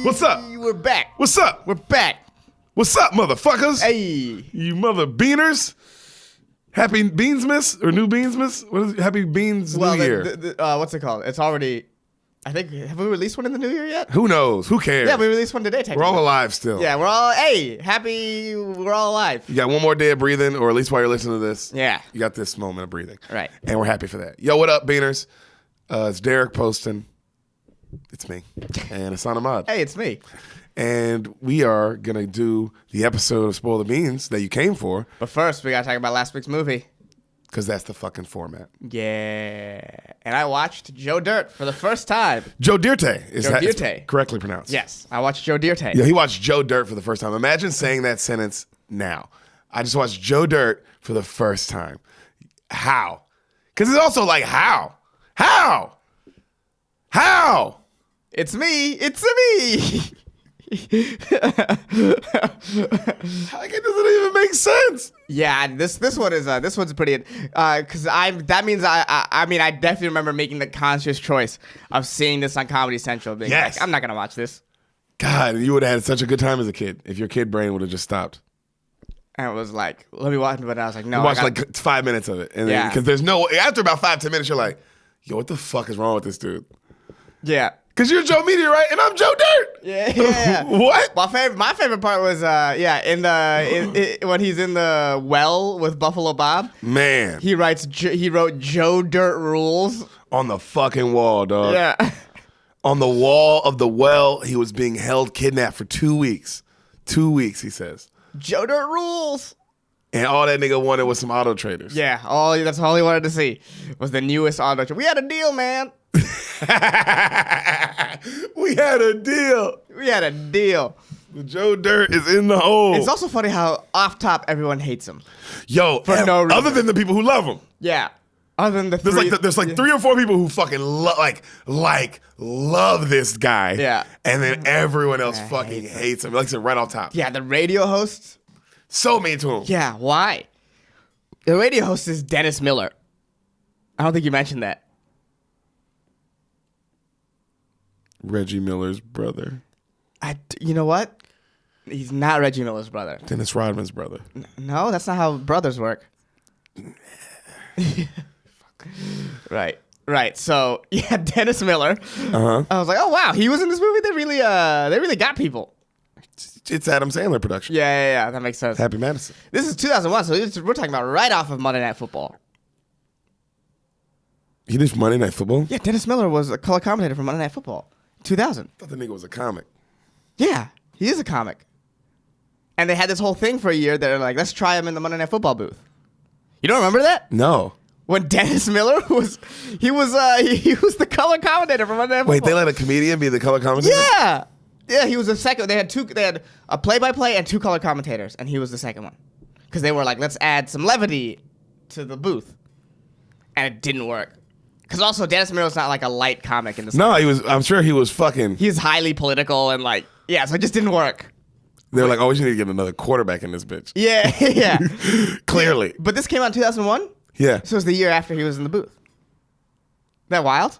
What's up? We're back. What's up? We're back. What's up, motherfuckers? Hey. You mother beaners. Happy Beansmas or New Beansmas? What is it? Happy Beans New Year. What's it called? It's already, I think, have we released one in the new year yet? Who knows? Who cares? Yeah, we released one today, technically. We're all alive still. Yeah, we're all alive. You got one more day of breathing, or at least while you're listening to this. Yeah. You got this moment of breathing. Right. And we're happy for that. Yo, what up, Beaners? It's Derek Poston. It's me. And Hassan Ahmad. Hey, it's me. And we are going to do the episode of Spoil the Beans that you came for. But first, we got to talk about last week's movie. Because that's the fucking format. Yeah. And I watched Joe Dirt for the first time. Joe Dirte. Is Joe that Dirte. correctly pronounced? Yes, I watched Joe Dirt. Yeah, he watched Joe Dirt for the first time. Imagine saying that sentence now. I just watched Joe Dirt for the first time. How? Because it's also like, how? How? How? It's me. It's me. Like, it doesn't even make sense. Yeah, this one's pretty, because I definitely remember making the conscious choice of seeing this on Comedy Central. Being Yes. like, I'm not gonna watch this. God, you would have had such a good time as a kid if your kid brain would have just stopped. And it was like, let me watch it, but I was like, no. You watched like 5 minutes of it, and Yeah. because there's no after about 5-10 minutes, you're like, yo, what the fuck is wrong with this dude? Yeah. Because you're Joe Meteorite and I'm Joe Dirt. Yeah. What? My favorite part was when he's in the well with Buffalo Bob. Man, He wrote Joe Dirt rules. on the fucking wall, dog. Yeah. On the wall of the well, he was being held kidnapped for 2 weeks. 2 weeks, he says. Joe Dirt rules. And all that nigga wanted was some auto traders. Yeah. That's all he wanted to see was the newest auto trader. We had a deal, man. We had a deal. We had a deal. Joe Dirt is in the hole. It's also funny how off top everyone hates him. Yo, For no reason. other than the people who love him. Yeah. Other than the There's three. there's 3 or 4 people who fucking love this guy. Yeah. And then everyone else fucking hates him. Like I said, right off top. Yeah, the radio host. So mean to him. Yeah, why? The radio host is Dennis Miller. I don't think you mentioned that. Reggie Miller's brother. You know what? He's not Reggie Miller's brother. Dennis Rodman's brother. No, that's not how brothers work. Right. So yeah, Dennis Miller. Uh-huh. I was like, oh wow, he was in this movie. They really got people. It's Adam Sandler production. Yeah. That makes sense. Happy Madison. This is 2001, so we're talking about right off of Monday Night Football. He did Monday Night Football? Yeah, Dennis Miller was a color commentator for Monday Night Football, 2000. I thought the nigga was a comic. Yeah, he is a comic. And they had this whole thing for a year that they're like, let's try him in the Monday Night Football booth. You don't remember that? No. When Dennis Miller was the color commentator for Monday Night Football. Wait, they let a comedian be the color commentator? Yeah, he was the second. They had a play-by-play and 2 color commentators, and he was the second one. Because they were like, let's add some levity to the booth. And it didn't work. Because also, Dennis Miller's not like a light comic in this. No, I'm sure he was fucking. He's highly political and so it just didn't work. They're like, oh, we need to get another quarterback in this bitch. Yeah. Clearly. But this came out in 2001? Yeah. So it was the year after he was in the booth. That wild?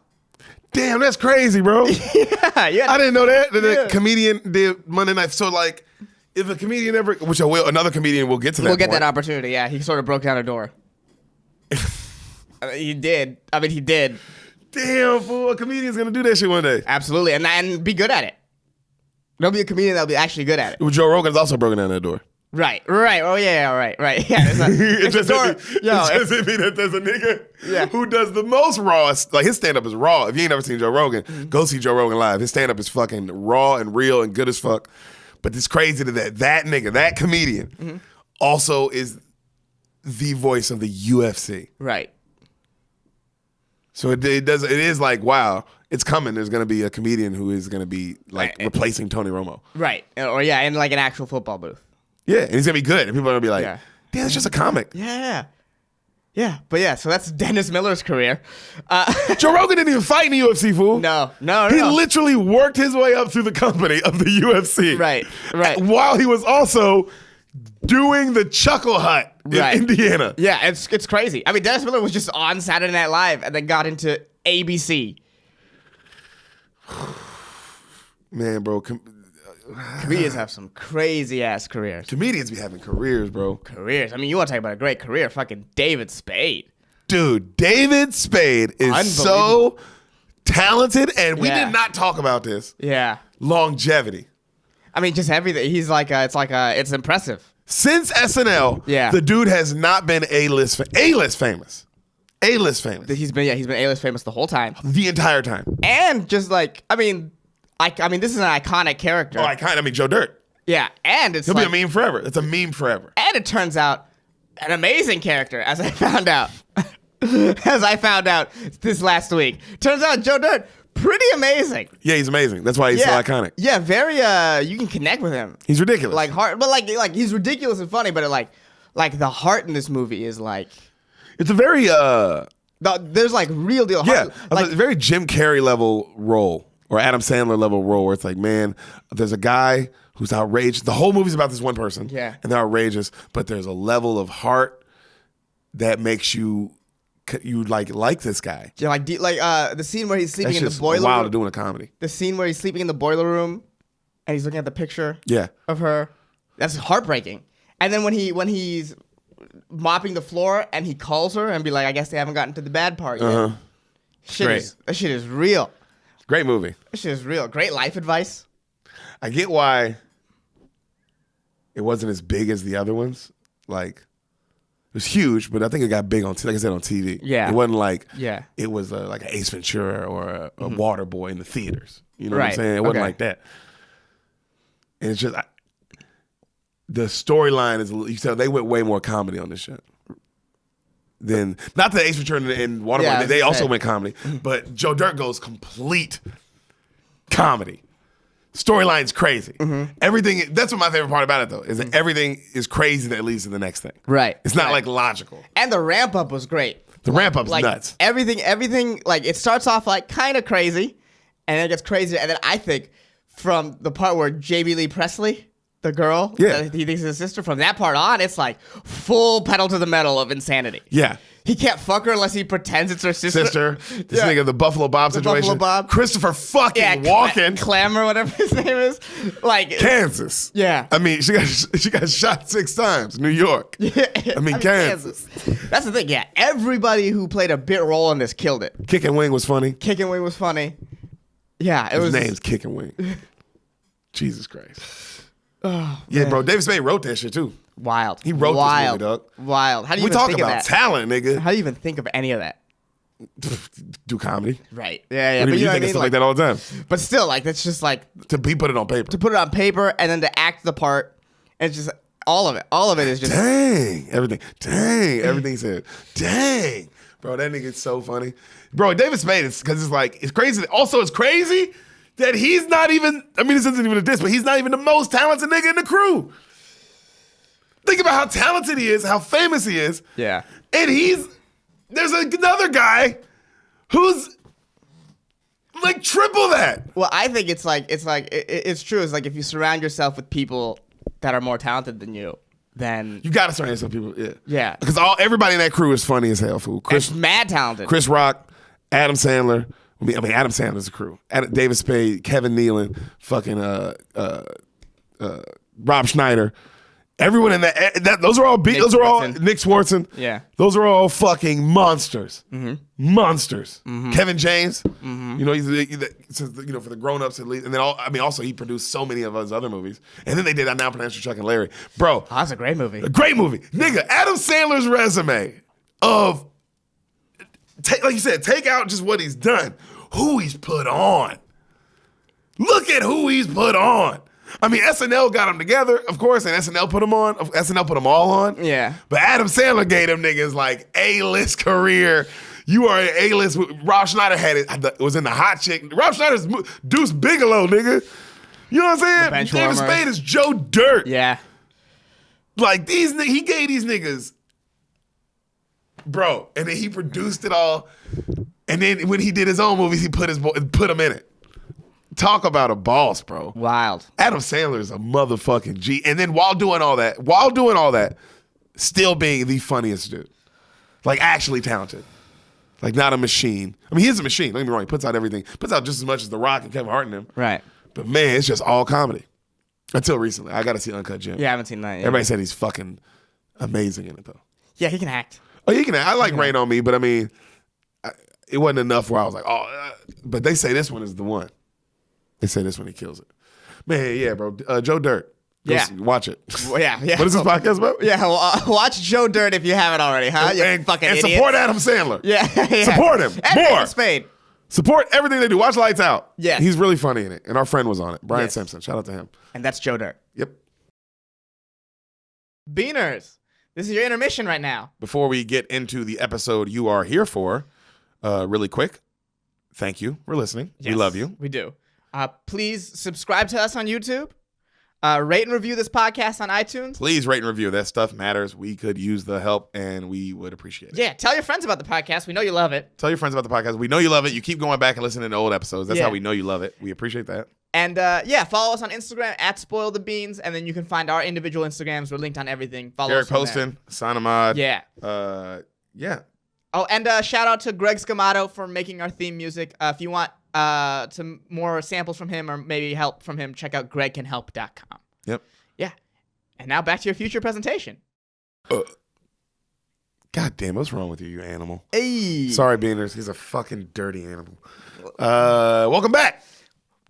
Damn, that's crazy, bro. Yeah. I didn't know that. The comedian did Monday Night. So, like, if a comedian ever, which I will, another comedian will get to that We'll get point. that opportunity, yeah. He sort of broke down a door. He did. He did. Damn, fool. A comedian's going to do that shit one day. Absolutely. And be good at it. There'll be a comedian that'll be actually good at it. Well, Joe Rogan's also broken down that door. Right. Oh, yeah, right. Yeah, It just door. doesn't mean that there's a nigga who does the most raw. Like, his stand-up is raw. If you ain't never seen Joe Rogan, go see Joe Rogan live. His stand-up is fucking raw and real and good as fuck. But it's crazy that nigga, that comedian, also is the voice of the UFC. Right. So it is like, wow, it's coming. There's going to be a comedian who is going to be like replacing Tony Romo. Right. Or yeah, in like an actual football booth. Yeah, and he's going to be good. And people are going to be like, damn, it's just a comic. Yeah. But yeah, so that's Dennis Miller's career. Joe Rogan didn't even fight in the UFC, fool. No. He literally worked his way up through the company of the UFC. Right. While he was also doing the Chuckle Hut in Indiana. Yeah, it's crazy. I mean, Dennis Miller was just on Saturday Night Live and then got into ABC. Man, bro. Comedians have some crazy ass careers. Comedians be having careers, bro. Careers. I mean, you want to talk about a great career? Fucking David Spade. Dude, David Spade is so talented, and we did not talk about this. Yeah. Longevity. I mean, just everything. He's like, it's impressive. Since SNL, the dude has not been A-list famous. A-list famous. He's been A-list famous the whole time. The entire time. And just like, I mean, this is an iconic character. I mean, Joe Dirt. Yeah, and he'll be a meme forever. It's a meme forever. And it turns out an amazing character, as I found out. This last week. Turns out Joe Dirt, pretty amazing. Yeah, he's amazing. That's why he's so iconic. Yeah, very. You can connect with him. He's ridiculous. Like heart, but like he's ridiculous and funny. But like the heart in this movie is like. It's a very there's like real deal. Heart, like a very Jim Carrey level role. Or Adam Sandler level role where it's like, man, there's a guy who's outrageous. The whole movie's about this one person. Yeah. And they're outrageous, but there's a level of heart that makes you like this guy. Yeah, like the scene where he's sleeping in the boiler room. Wild to do in a comedy. The scene where he's sleeping in the boiler room and he's looking at the picture of her. That's heartbreaking. And then when he's mopping the floor and he calls her and be like, I guess they haven't gotten to the bad part yet. That shit is real. Great movie. That shit is real. Great life advice. I get why it wasn't as big as the other ones. Like, it was huge, but I think it got big on TV. Yeah. It wasn't like it was like an Ace Ventura or a Waterboy in the theaters. You know what I'm saying? It wasn't like that. And it's just the storyline is. You said they went way more comedy on this shit. Then not that Ace Ventura and Waterboy, they also went comedy, but Joe Dirt goes complete comedy. Storyline's crazy. Everything. That's what my favorite part about it though is that everything is crazy that leads to the next thing. Right. It's not like logical. And the ramp up was great. The ramp up's nuts. Everything like it starts off like kind of crazy, and then it gets crazier. And then I think from the part where Jamie Lee Presley, the girl that he thinks is his sister, from that part on, it's like full pedal to the metal of insanity. Yeah. He can't fuck her unless he pretends it's her sister. This nigga, the Buffalo Bob situation. Buffalo Bob. Christopher fucking Walken. Clem or whatever his name is. Like Kansas. Yeah. I mean, she got shot 6 times. New York. Yeah. I mean, Kansas. That's the thing, yeah. Everybody who played a bit role in this killed it. Kick and Wing was funny. Yeah, His name's Kick and Wing. Jesus Christ. Oh, yeah, bro. David Spade wrote that shit too. Wild. He wrote this movie, dog. Wild. How do you even think about talent, nigga? How do you even think of any of that? Do comedy. Right. Yeah. But you think of stuff like that all the time. But still, like that's just like to put it on paper. To put it on paper and then to act the part. And it's just all of it. All of it is just everything. Everything's here. Dang. Bro, that nigga's so funny. Bro, David Spade is because it's crazy. Also, it's crazy that he's not even, I mean, this isn't even a diss, but he's not even the most talented nigga in the crew. Think about how talented he is, how famous he is. Yeah. And there's another guy who's like triple that. Well, I think it's true. It's like if you surround yourself with people that are more talented than you, then you gotta surround yourself with people. Yeah. Because everybody in that crew is funny as hell, fool. It's mad talented. Chris Rock, Adam Sandler. I mean, Adam Sandler's a crew. David Spade, Kevin Nealon, fucking Rob Schneider. Everyone in that those are all Nick Swartzen. Yeah. Those are all fucking monsters. Monsters. Kevin James. You know, he's for the grown-ups at least. And then also he produced so many of his other movies. And then they did I Now Pronounce You Chuck and Larry. Bro. Oh, that's a great movie. A great movie. Nigga, Adam Sandler's resume of like you said, take out just what he's done. Who he's put on. Look at who he's put on. I mean, SNL got them together, of course, and SNL put them on. SNL put them all on. Yeah. But Adam Sandler gave them niggas like A-list career. You are an A-list. Rob Schneider was in The Hot Chick. Rob Schneider's Deuce Bigelow, nigga. You know what I'm saying? David Spade is Joe Dirt. Yeah. Like he gave these niggas, bro, and then he produced it all. And then when he did his own movies, he put them in it. Talk about a boss, bro. Wild. Adam Sandler is a motherfucking G. And then while doing all that, still being the funniest dude. Like actually talented. Like not a machine. I mean, he is a machine. Don't get me wrong. He puts out everything. Puts out just as much as The Rock and Kevin Hart in him. Right. But man, it's just all comedy. Until recently. I got to see Uncut Gems. Yeah, I haven't seen that yet. Everybody said he's fucking amazing in it, though. Yeah, he can act. Oh, he can act. I like Rain on Me, but I mean, it wasn't enough where I was like, but they say this one is the one. They say this one he kills it. Man, yeah, bro. Joe Dirt. Watch it. Well, yeah. What is this podcast about? Yeah, watch Joe Dirt if you haven't already, huh? And idiot. support Adam Sandler. Yeah. Support him. And More. Spade. Support everything they do. Watch Lights Out. Yes. He's really funny in it. And our friend was on it. Brian Simpson. Shout out to him. And that's Joe Dirt. Yep. Beaners. This is your intermission right now. Before we get into the episode you are here for, really quick, thank you for listening. Yes, we love you. We do. Please subscribe to us on YouTube. Rate and review this podcast on iTunes. Please rate and review. That stuff matters. We could use the help, and we would appreciate it. Yeah, tell your friends about the podcast. We know you love it. Tell your friends about the podcast. We know you love it. You keep going back and listening to old episodes. That's how we know you love it. We appreciate that. And follow us on Instagram at Spoil the Beans, and then you can find our individual Instagrams. We're linked on everything. Follow Derek us from Poston, Sanamad. there. Yeah. Oh, and shout out to Greg Scamato for making our theme music. If you want some more samples from him or maybe help from him, check out gregcanhelp.com. Yep. Yeah. And now back to your future presentation. God damn, what's wrong with you, you animal? Hey. Sorry, Beaners. He's a fucking dirty animal. Welcome back.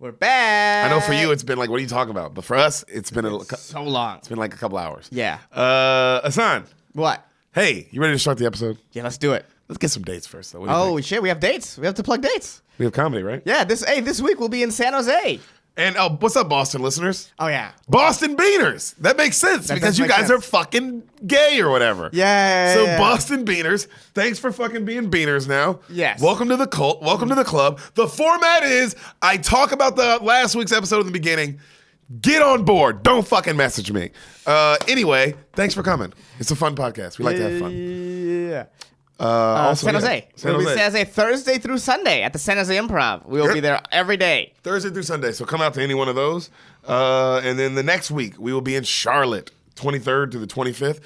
We're back. I know for you it's been like, what are you talking about? But for us, it's been so long. It's been like a couple hours. Yeah. Hassan. What? Hey, you ready to start the episode? Yeah, let's do it. Let's get some dates first, though. What do you think? Shit, we have dates. We have to plug dates. We have comedy, right? Yeah, this week we'll be in San Jose. And what's up, Boston listeners? Oh, yeah. Boston Beaners. That makes sense because you guys are fucking gay or whatever. Yeah. So Boston Beaners, thanks for fucking being Beaners now. Yes. Welcome to the cult. Welcome to the club. The format is I talk about the last week's episode in the beginning. Get on board. Don't fucking message me. Anyway, thanks for coming. It's a fun podcast. We like to have fun. Yeah. Also, San Jose. San We'll be Jose. San Jose Thursday through Sunday at the San Jose Improv. We will be there every day. Thursday through Sunday. So come out to any one of those. And then the next week, we will be in Charlotte, 23rd to the 25th.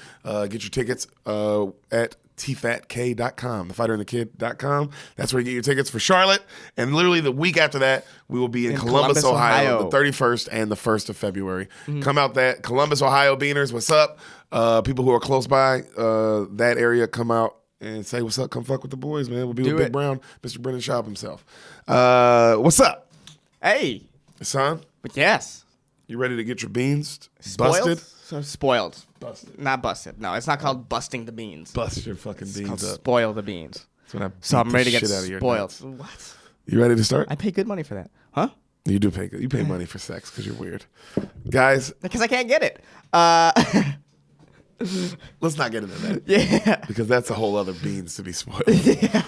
Get your tickets at tfatk.com, thefighterinthekid.com. That's where you get your tickets for Charlotte. And literally the week after that, we will be in Columbus, Ohio, the 31st and the 1st of February. Come out that Columbus, Ohio Beaners, what's up? People who are close by that area, come out and say what's up. Come fuck with the boys, man. We'll be with Big Brown, Mr. Brendan Schaub himself. What's up? Hey. Son? But yes. You ready to get your beans Spoiled? busted? So spoiled. Busted. Not busted. No, it's not called busting the beans. Bust your fucking It's beans called up. spoil the beans. That's when I So I'm beat ready the to get shit out of your spoiled. nuts. What? You ready to start? I pay good money for that. Huh? You do pay good. You pay money for sex because you're weird. Guys, Because I can't get it. let's not get into that. Yeah. Because that's a whole other beans to be spoiled. Yeah.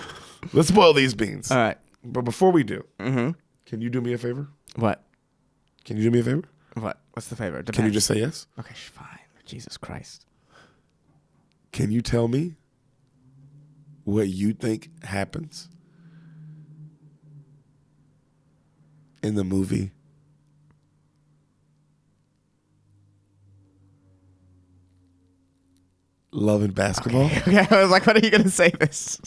Let's spoil these beans. All right. But before we do, can you do me a favor? What? Can you do me a favor? What? What's the favor? Can you just say yes? Okay, fine. Jesus Christ. Can you tell me what you think happens in the movie Love and Basketball? Okay, I was like, when are you going to say this?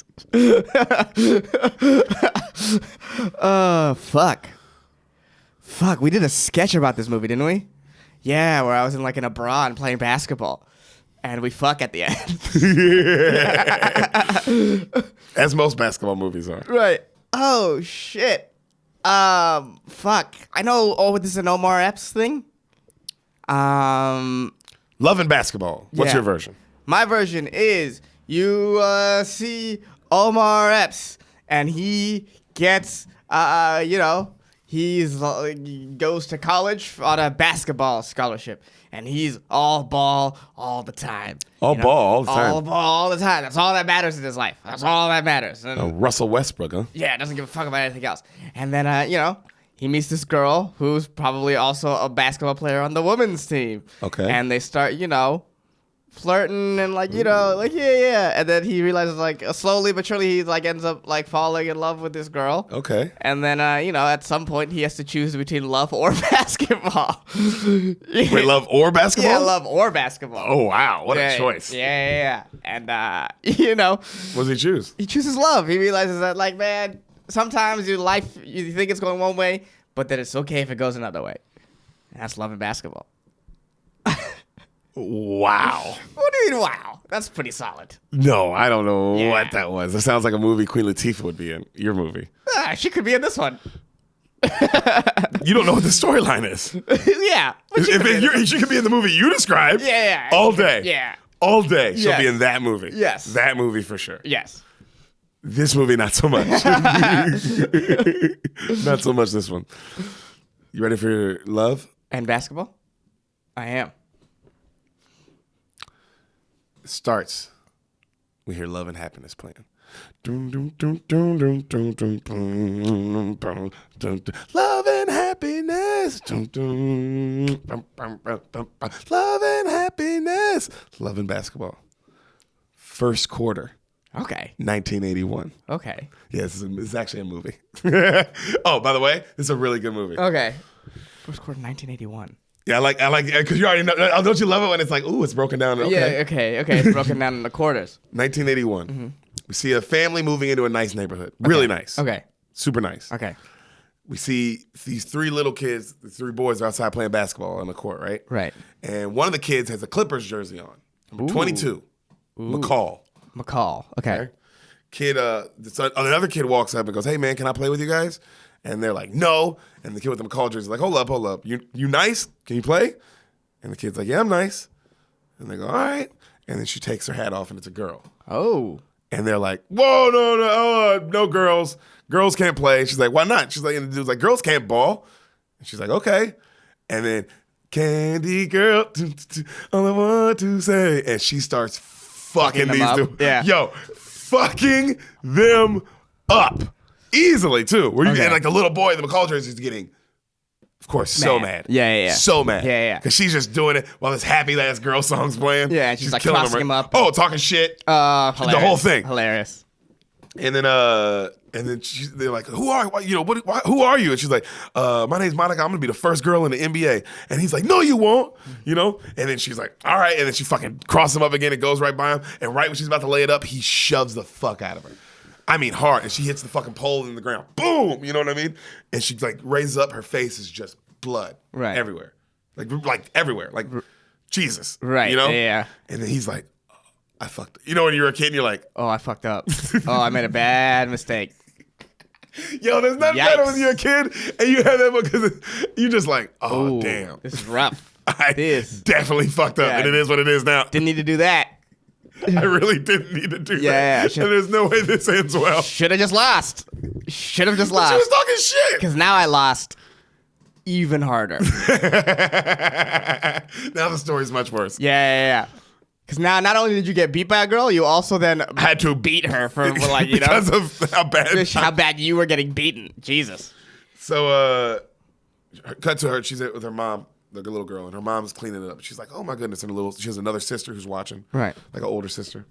Fuck. Fuck, we did a sketch about this movie, didn't we? Yeah, where I was in like in a bra and playing basketball. And we fuck at the end. As most basketball movies are. Right. Oh, shit. Fuck. I know, this is an Omar Epps thing. Love and Basketball. What's Yeah. your version? My version is you see Omar Epps, and he gets, he goes to college on a basketball scholarship, and he's all ball all the time. All ball all the time. All ball all the time. That's all that matters in his life. That's all that matters. And, Russell Westbrook, huh? yeah, doesn't give a fuck about anything else. And then, he meets this girl who's probably also a basketball player on the women's team. Okay. And they start, flirting and yeah. And then he realizes slowly but surely he ends up falling in love with this girl. Okay. And then at some point he has to choose between love or basketball. Wait, love or basketball? Yeah, love or basketball. Oh, wow. What Yeah, a choice. Yeah. And What does he choose? he chooses love. He realizes that, man, sometimes your life, you think it's going one way, but that it's okay if it goes another way. And that's Love and Basketball. Wow. What do you mean, wow? That's pretty solid. No, I don't know Yeah. what that was. It sounds like a movie Queen Latifah would be in. Your movie. She could be in this one. You don't know what the storyline is. Yeah. But She could be in the movie you described. Yeah. All day. Yeah. All day. She'll Yes. be in that movie. Yes. That movie for sure. Yes. This movie, not so much. Not so much this one. You ready for your Love? And Basketball? I am. It starts. We hear Love and Happiness playing. Love and happiness. Love and happiness. Love and Basketball. First quarter, Okay. 1981. Okay. Yeah, this is actually a movie. Oh, by the way, this is a really good movie. Okay. First quarter 1981. Yeah, I like because you already know. Don't you love it when it's like, ooh, it's broken down? Okay. Yeah, okay. It's broken down into quarters. 1981. Mm-hmm. We see a family moving into a nice neighborhood. Really nice. Okay. Super nice. Okay. We see these three little kids, the three boys are outside playing basketball on the court, right? Right. And one of the kids has a Clippers jersey on. Number Ooh. 22. McCall. Okay. Kid, another kid walks up and goes, "Hey man, can I play with you guys?" And they're like, "No." And the kid with the McCall jersey is like, Hold up. You nice? Can you play? And the kid's like, "Yeah, I'm nice." And they go, "All right." And then she takes her hat off and it's a girl. Oh. And they're like, "Whoa, no girls. Girls can't play." She's like, "Why not?" She's like, and the dude's like, "Girls can't ball." And she's like, "Okay." And then, "Candy girl, all I want to say." And she starts fucking them these up? dudes. Yeah. Yo, fucking them up. Easily, too. Where you Okay. and like the little boy in the McCall jersey is getting, of course, so mad. Yeah. So mad. Yeah. Because she's just doing it while this happy ass girl song's playing. Yeah, and she's like killing crossing him up. Oh, talking shit. Hilarious. The whole thing. Hilarious. And then they're like, "Who are you? Who are you?" And she's like, "My name's Monica. I'm gonna be the first girl in the NBA." And he's like, "No, you won't." And then she's like, "All right." And then she fucking crosses him up again. It goes right by him. And right when she's about to lay it up, he shoves the fuck out of her. I mean, hard. And she hits the fucking pole in the ground. Boom. You know what I mean? And she like raises up. Her face is just blood everywhere, like everywhere, like Jesus. Right. Yeah. And then he's like, I fucked. When you're a kid, and you're like, Oh, I fucked up. Oh, I made a bad mistake. yo, there's nothing better when you're a kid and you have that because you're just like, oh, Ooh, damn. This is rough. I This. definitely fucked up, Yeah. and it is what it is now. Didn't need to do that. I really didn't need to do Yeah, that. shit. And there's no way this ends well. Should have just lost. Should have just She was lost. talking shit. Because now I lost even harder. Now the story's much worse. Yeah. Because now not only did you get beat by a girl, you also then I had to beat her for because of how bad. just how bad you were getting beaten. Jesus. So, cut to her. She's with her mom, like a little girl, and her mom's cleaning it up. She's like, "Oh my goodness!" And she has another sister who's watching, Right. like an older sister,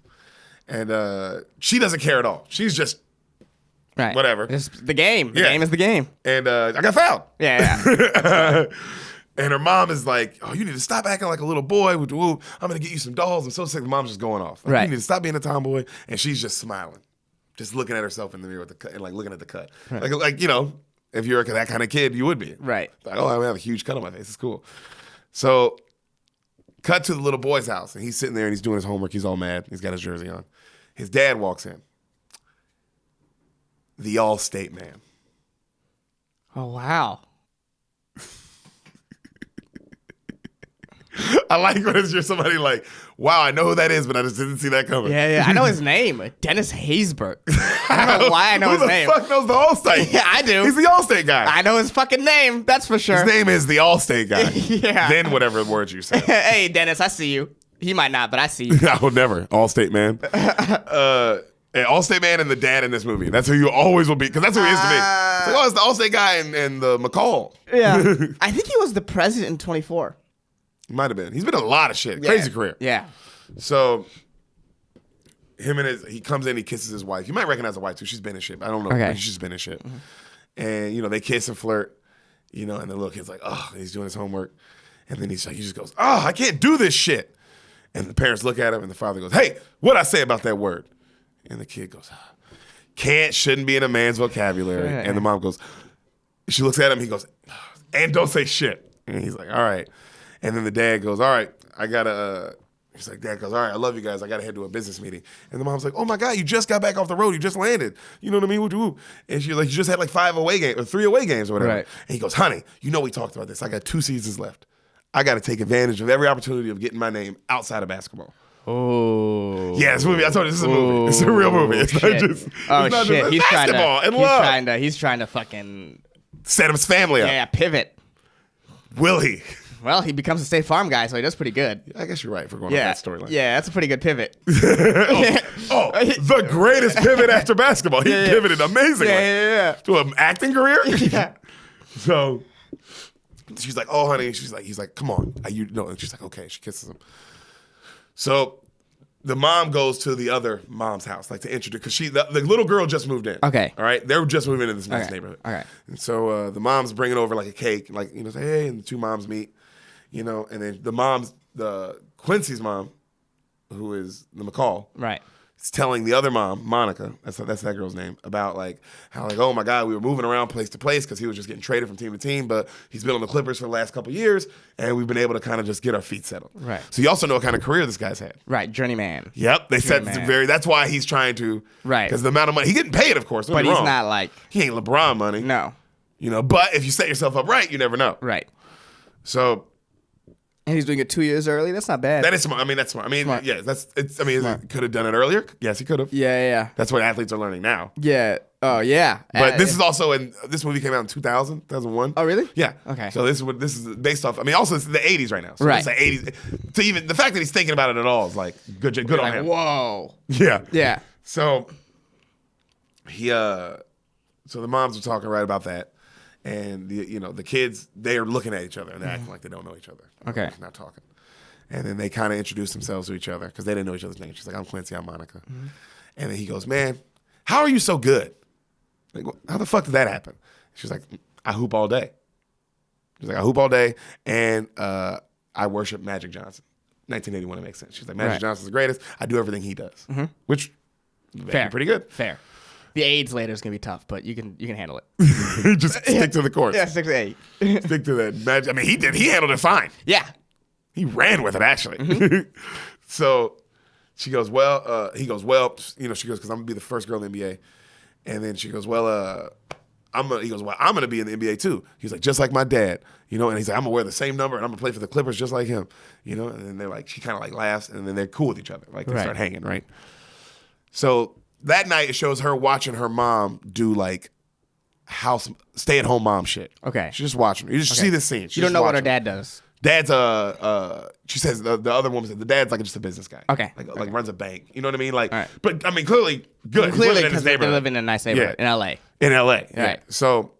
and she doesn't care at all. She's just Right. whatever. It's the game. The Yeah. game is the game. And I got fouled. Yeah. And her mom is like, "Oh, you need to stop acting like a little boy. I'm gonna get you some dolls." I'm so sick. The mom's just going off. Like, Right. You need to stop being a tomboy. And she's just smiling, just looking at herself in the mirror with the cut and like looking at the cut. Right. Like if you're that kind of kid, you would be. Right. Like, oh, I have a huge cut on my face. It's cool. So, cut to the little boy's house, and he's sitting there and he's doing his homework. He's all mad. He's got his jersey on. His dad walks in. The All-State man. Oh, wow. I like when you're somebody like, wow, I know who that is, but I just didn't see that coming. Yeah. I know his name. Dennis Haysbert. I don't know why I know his name. Who the fuck knows the All-State? Yeah, I do. He's the All-State guy. I know his fucking name. That's for sure. His name is the All-State guy. Yeah. Then whatever words you say. Hey, Dennis, I see you. He might not, but I see you. I will never. All-State man. All-State man and the dad in this movie. That's who you always will be, because that's who he is to me. It's like, oh, it's the All-State guy and the McCall. Yeah. I think he was the president in 24. He might have been. He's been in a lot of shit. Crazy career. Yeah. So he comes in, he kisses his wife. You might recognize the wife too. She's been in shit. I don't know. Okay. But she's been in shit. Mm-hmm. And they kiss and flirt. And the little kid's like, oh, he's doing his homework. And then he just goes, oh, I can't do this shit. And the parents look at him and the father goes, hey, what'd I say about that word? And the kid goes, can't, shouldn't be in a man's vocabulary. Right. And the mom goes, She looks at him. He goes, and don't say shit. And he's like, all right. And then the dad goes, all right, I gotta. He's like, Dad goes, all right, I love you guys. I gotta head to a business meeting. And the mom's like, oh my God, you just got back off the road. You just landed. You know what I mean? Woo-woo. And she's like, you just had like 5 away games or 3 away games or whatever. Right. And he goes, honey, you know we talked about this. I got 2 seasons left. I got to take advantage of every opportunity of getting my name outside of basketball. Oh. Yeah, this movie. I told you, this is a movie. It's a real movie. It's not just. It's not shit. Just, it's basketball and love. He's trying to fucking set his family up. Yeah, pivot. Will he? Well, he becomes a State Farm guy, so he does pretty good. I guess you're right if we're going on that storyline. Yeah, that's a pretty good pivot. The greatest pivot after basketball. He pivoted amazingly. Yeah. To an acting career? Yeah. So she's like, oh, honey. He's like, come on. You know, and she's like, okay. She kisses him. So the mom goes to the other mom's house, like to introduce, because the little girl just moved in. Okay. All right. They were just moving into this nice neighborhood. Okay. And so the mom's bringing over like a cake, like, you know, say, hey, and the 2 moms meet, you know, and then the Quincy's mom, who is the McCall. Right. Is telling the other mom, Monica, that's that girl's name, about like how like, oh my God, we were moving around place to place because he was just getting traded from team to team, but he's been on the Clippers for the last couple of years, and we've been able to kind of just get our feet settled. Right. So you also know what kind of career this guy's had. Right, journeyman. Yep. They said that's why he's trying to. Right. Because the amount of money he's getting paid, of course. But he's not like he ain't LeBron money. No. You know, but if you set yourself up right, you never know. Right. So. And he's doing it 2 years early. That's not bad. That is smart. I mean, that's smart. I mean, yeah, could have done it earlier. Yes, he could have. Yeah. That's what athletes are learning now. Yeah. Oh, yeah. But this is also this movie came out in 2001. Oh, really? Yeah. Okay. So this is based off. I mean, also it's the 80s right now. So right. It's the 80s. So even the fact that he's thinking about it at all is like good on like, him. Whoa. Yeah. Yeah. So so the moms are talking right about that. And the kids, they are looking at each other and they're acting like they don't know each other. Okay. They're not talking. And then they kind of introduce themselves to each other because they didn't know each other's names. She's like, I'm Quincy, I'm Monica. Mm-hmm. And then he goes, man, how are you so good? Like, how the fuck did that happen? She's like, I hoop all day. She's like, I hoop all day and I worship Magic Johnson. 1981, it makes sense. She's like, Magic Johnson's the greatest. I do everything he does. Mm-hmm. Which, fair. Pretty good. Fair. The AIDS later is gonna be tough, but you can handle it. Just stick to the course. Yeah, stick to the A. Stick to that magic. I mean, he handled it fine. Yeah, he ran with it actually. Mm-hmm. So she goes, well, he goes, well, she goes, because I'm gonna be the first girl in the NBA, and then she goes, well, he goes, well, I'm gonna be in the NBA too. He's like, just like my dad, and he's like, I'm gonna wear the same number and I'm gonna play for the Clippers just like him, and then they're like, she kind of like laughs, and then they're cool with each other, like they start hanging, right? So. That night, it shows her watching her mom do like stay-at-home mom shit. Okay. She's just watching her. You just see this scene. You don't know what her dad does. Dad's she says the other woman said the dad's like just a business guy. Okay. Like runs a bank. You know what I mean? Like, right. But I mean, clearly good. Clearly, because they live in a nice neighborhood in LA. In LA. Right. Yeah. So,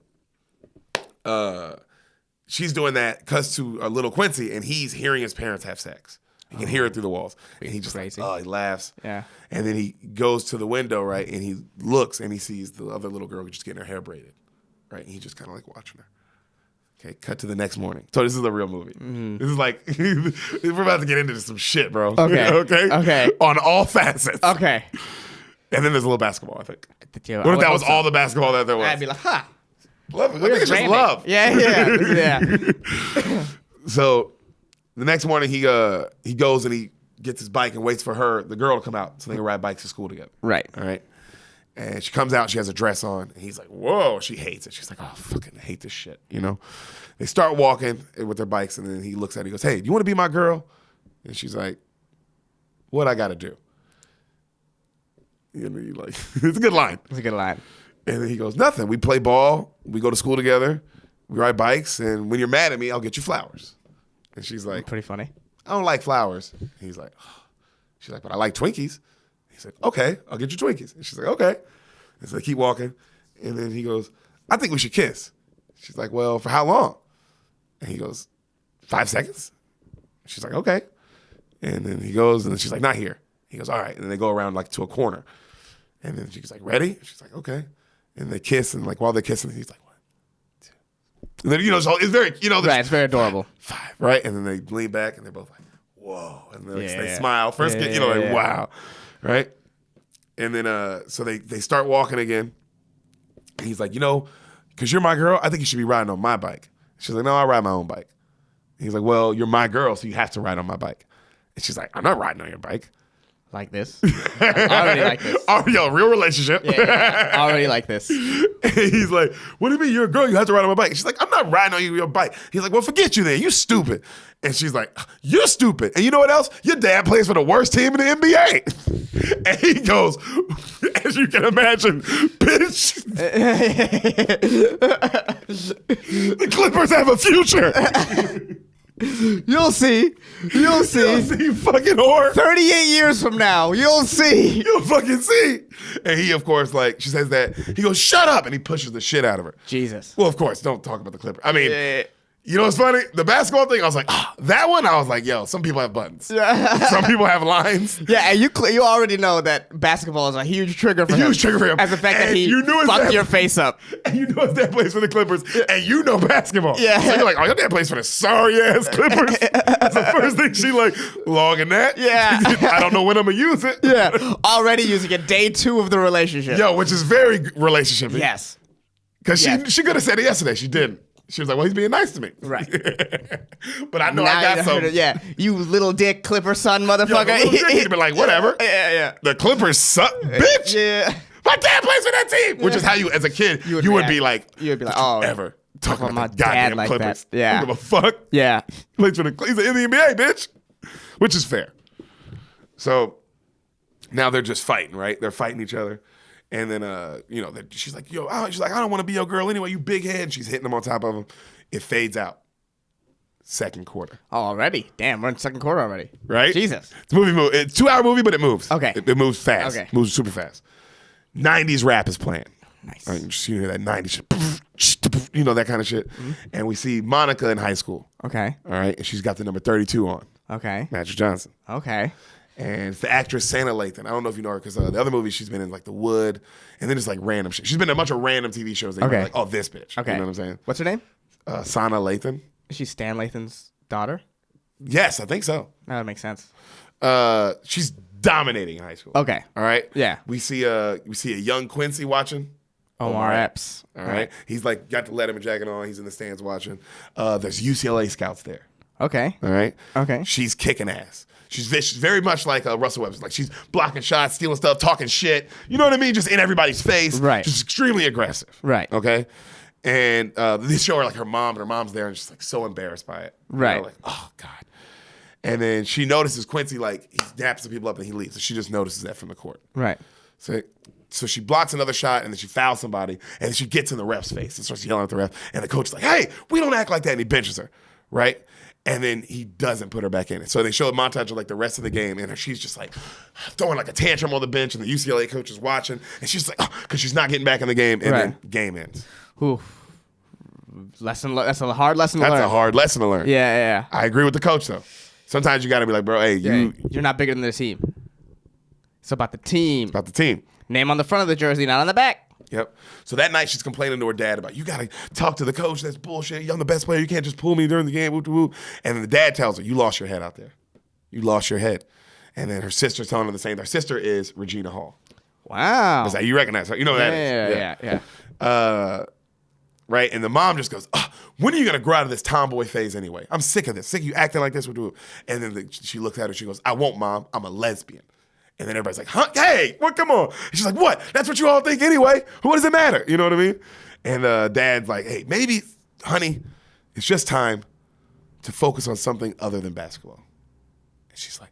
she's doing that, cuts to little Quincy, and he's hearing his parents have sex. You can hear it through the walls. And he just he laughs. Yeah. And then he goes to the window, right? And he looks and he sees the other little girl just getting her hair braided. Right? And he's just kind of like watching her. Okay, cut to the next morning. So this is a real movie. Mm-hmm. This is like, we're about to get into some shit, bro. Okay. Okay? On all facets. Okay. And then there's a little basketball, I think. What if that was all the basketball that there was? I'd be like, huh. Love it. I think it's just love. Yeah. So the next morning he goes and he gets his bike and waits for the girl to come out so they can ride bikes to school together. Right. All right. And she comes out, she has a dress on, and he's like, whoa, she hates it. She's like, oh, I fucking hate this shit, They start walking with their bikes, and then he looks at her, he goes, hey, do you want to be my girl? And she's like, what I got to do? It's a good line. It's a good line. And then he goes, nothing. We play ball, we go to school together, we ride bikes, and when you're mad at me, I'll get you flowers. And she's like, pretty funny. I don't like flowers. And he's like, oh. She's like, but I like Twinkies. He's like, okay, I'll get you Twinkies. And she's like, okay. And so they keep walking. And then he goes, I think we should kiss. She's like, well, for how long? And he goes, 5 seconds. She's like, okay. And then he goes, and then she's like, not here. He goes, all right. And then they go around like to a corner. And then she's like, ready? She's like, okay. And they kiss, and like while they're kissing, he's like, 1, 2. And then, so it's very, right, it's very adorable. 5, right? And then they lean back, and they're both like, whoa. And they smile. First, wow. Right? And then, so they start walking again. And he's like, because you're my girl, I think you should be riding on my bike. She's like, no, I ride my own bike. He's like, well, you're my girl, so you have to ride on my bike. And she's like, I'm not riding on your bike. Like this? I already like this. Yo, real relationship. Yeah. I already like this. And he's like, what do you mean you're a girl? You have to ride on my bike. And she's like, I'm not riding on your bike. He's like, well, forget you then. You stupid. And she's like, you're stupid. And you know what else? Your dad plays for the worst team in the NBA. And he goes, as you can imagine, bitch, the Clippers have a future. You'll see. You'll see. You'll see, you fucking whore. 38 years from now, you'll see. You'll fucking see. And he, of course, like, she says that. He goes, shut up. And he pushes the shit out of her. Jesus. Well, of course, don't talk about the Clippers. I mean, you know what's funny? The basketball thing, I was like, that one, I was like, yo, some people have buttons. Some people have lines. Yeah, and you already know that basketball is a huge trigger for him. Huge trigger for him. As the fact and that he fucked your face up. And you know his dad plays for the Clippers, and you know basketball. Yeah. So you're like, oh, your dad plays for the sorry-ass Clippers. That's the first thing she like, logging that. Yeah. I don't know when I'm going to use it. Yeah. Already using it day 2 of the relationship. Yo, which is very relationship. Yes. Because she could have said it yesterday. She didn't. She was like, well, he's being nice to me. Right. But I know now I got something. Yeah. You little dick Clipper son motherfucker. He'd be like, whatever. Yeah. The Clippers suck, bitch. Yeah. My dad plays for that team. Which is how you, as a kid, you would be like, oh. ever talking about my the goddamn dad like Clippers. that. Yeah. I don't give a fuck. Yeah. He's in the NBA, bitch. Which is fair. So now they're just fighting, right? They're fighting each other. And then, she's like, she's like, I don't want to be your girl anyway, you big head. She's hitting him on top of him. It fades out. Second quarter. Oh, already? Damn, we're in second quarter already. Right? Jesus. It's a movie. It's a 2-hour movie, but it moves. Okay. It moves fast. Okay. Moves super fast. 90s rap is playing. Nice. Right, you hear that 90s shit, you know, that kind of shit. Mm-hmm. And we see Monica in high school. Okay. All right? And she's got the number 32 on. Okay. Magic Johnson. Okay. And it's the actress Santa Lathan. I don't know if you know her because the other movies she's been in, like The Wood, and then it's like random shit. She's been in a bunch of random TV shows. That you're like, oh, this bitch. Okay. You know what I'm saying? What's her name? Sana Lathan. Is she Stan Lathan's daughter? Yes, I think so. No, that makes sense. She's dominating in high school. Okay. All right. Yeah. We see a young Quincy watching. Omar Epps. All right. He's like got the Letterman jacket on. He's in the stands watching. There's UCLA scouts there. Okay. All right. Okay. She's kicking ass. She's very much like Russell Westbrook. Like she's blocking shots, stealing stuff, talking shit. You know what I mean? Just in everybody's face. Right. She's extremely aggressive. Right. Okay. And they show her like her mom, and her mom's there, and she's like so embarrassed by it. Right. You know, like, oh God. And then she notices Quincy, like he daps the people up and he leaves. So she just notices that from the court. Right. So she blocks another shot, and then she fouls somebody, and then she gets in the ref's face and starts yelling at the ref. And the coach is like, hey, we don't act like that. And he benches her, right? And then he doesn't put her back in it. So they show a montage of like the rest of the game, and she's just like throwing like a tantrum on the bench, and the UCLA coach is watching, and she's like, because she's not getting back in the game, and then game ends. Ooh. That's a hard lesson to learn. That's a hard lesson to learn. Yeah. I agree with the coach, though. Sometimes you got to be like, bro, hey, you're not bigger than the team. It's about the team. It's about the team. Name on the front of the jersey, not on the back. Yep. So that night she's complaining to her dad about, you got to talk to the coach. That's bullshit. I'm the best player. You can't just pull me during the game. Whoop, whoop. And then the dad tells her, you lost your head out there. You lost your head. And then her sister's telling her the same. Her sister is Regina Hall. Wow. That's how you recognize her. You know who that is. Yeah. Right? And the mom just goes, when are you going to grow out of this tomboy phase anyway? I'm sick of this. Sick of you acting like this. And then she looks at her. She goes, I won't, Mom. I'm a lesbian. And then everybody's like, huh? Hey, what? Come on. And she's like, what? That's what you all think anyway. What does it matter? You know what I mean? And Dad's like, hey, maybe, honey, it's just time to focus on something other than basketball. And she's like,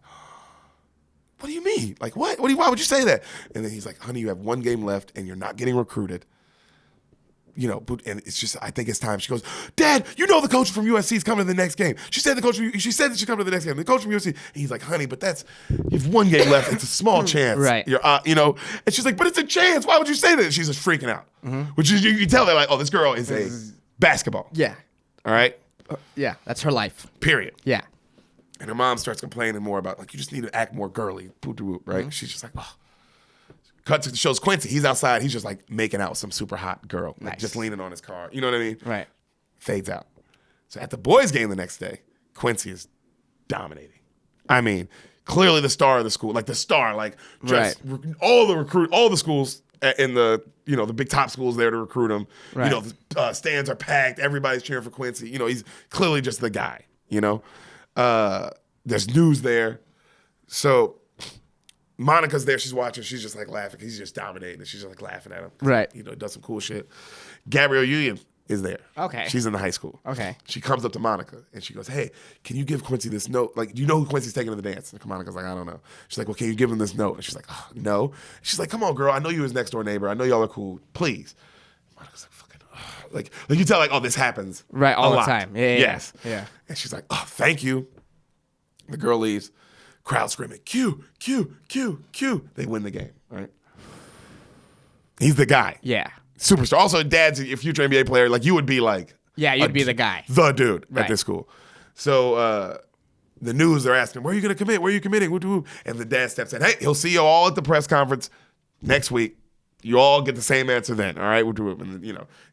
what do you mean? Like, what? Why would you say that? And then he's like, honey, you have one game left and you're not getting recruited. You know, and it's just, I think it's time. She goes, Dad, you know the coach from USC is coming to the next game. She said that she's coming to the next game. The coach from USC. And he's like, honey, but you have one game left. It's a small chance. Right. You're, and she's like, but it's a chance. Why would you say that? And she's just freaking out. Mm-hmm. Which is, you can tell they're like, oh, this girl is a basketball. Yeah. All right? Yeah, that's her life. Period. Yeah. And her mom starts complaining more about, like, you just need to act more girly. Right? Mm-hmm. She's just like, oh. Cut to the show's Quincy. He's outside. He's just like making out with some super hot girl. Like nice. Just leaning on his car. You know what I mean? Right. Fades out. So at the boys' game the next day, Quincy is dominating. I mean, clearly the star of the school. Like the star. Like just all the schools in the the big top schools there to recruit him. Right. The stands are packed. Everybody's cheering for Quincy. He's clearly just the guy. There's news there. So Monica's there. She's watching. She's just like laughing. He's just dominating. And she's just like laughing at him. Right. Does some cool shit. Gabrielle Union is there. Okay. She's in the high school. Okay. She comes up to Monica and she goes, "Hey, can you give Quincy this note? Like, do you know who Quincy's taking to the dance?" And Monica's like, "I don't know." She's like, "Well, can you give him this note?" And she's like, "Oh, no." She's like, "Come on, girl. I know you his next door neighbor. I know y'all are cool. Please." Monica's like, "Fucking," like you tell like, "Oh, this happens right all a the lot." time. Yeah. Yes. Yeah. And she's like, "Oh, thank you." The girl leaves. Crowd screaming, "Q, Q, Q, Q." They win the game. Right. He's the guy. Yeah. Superstar. Also, dad's a future NBA player. Like, you would be like, yeah, you'd be the guy, the dude right. at this school. So the news, they're asking, "Where are you going to commit? Where are you committing?" And the dad steps in. "Hey, he'll see you all at the press conference next week. You all get the same answer then. All right." And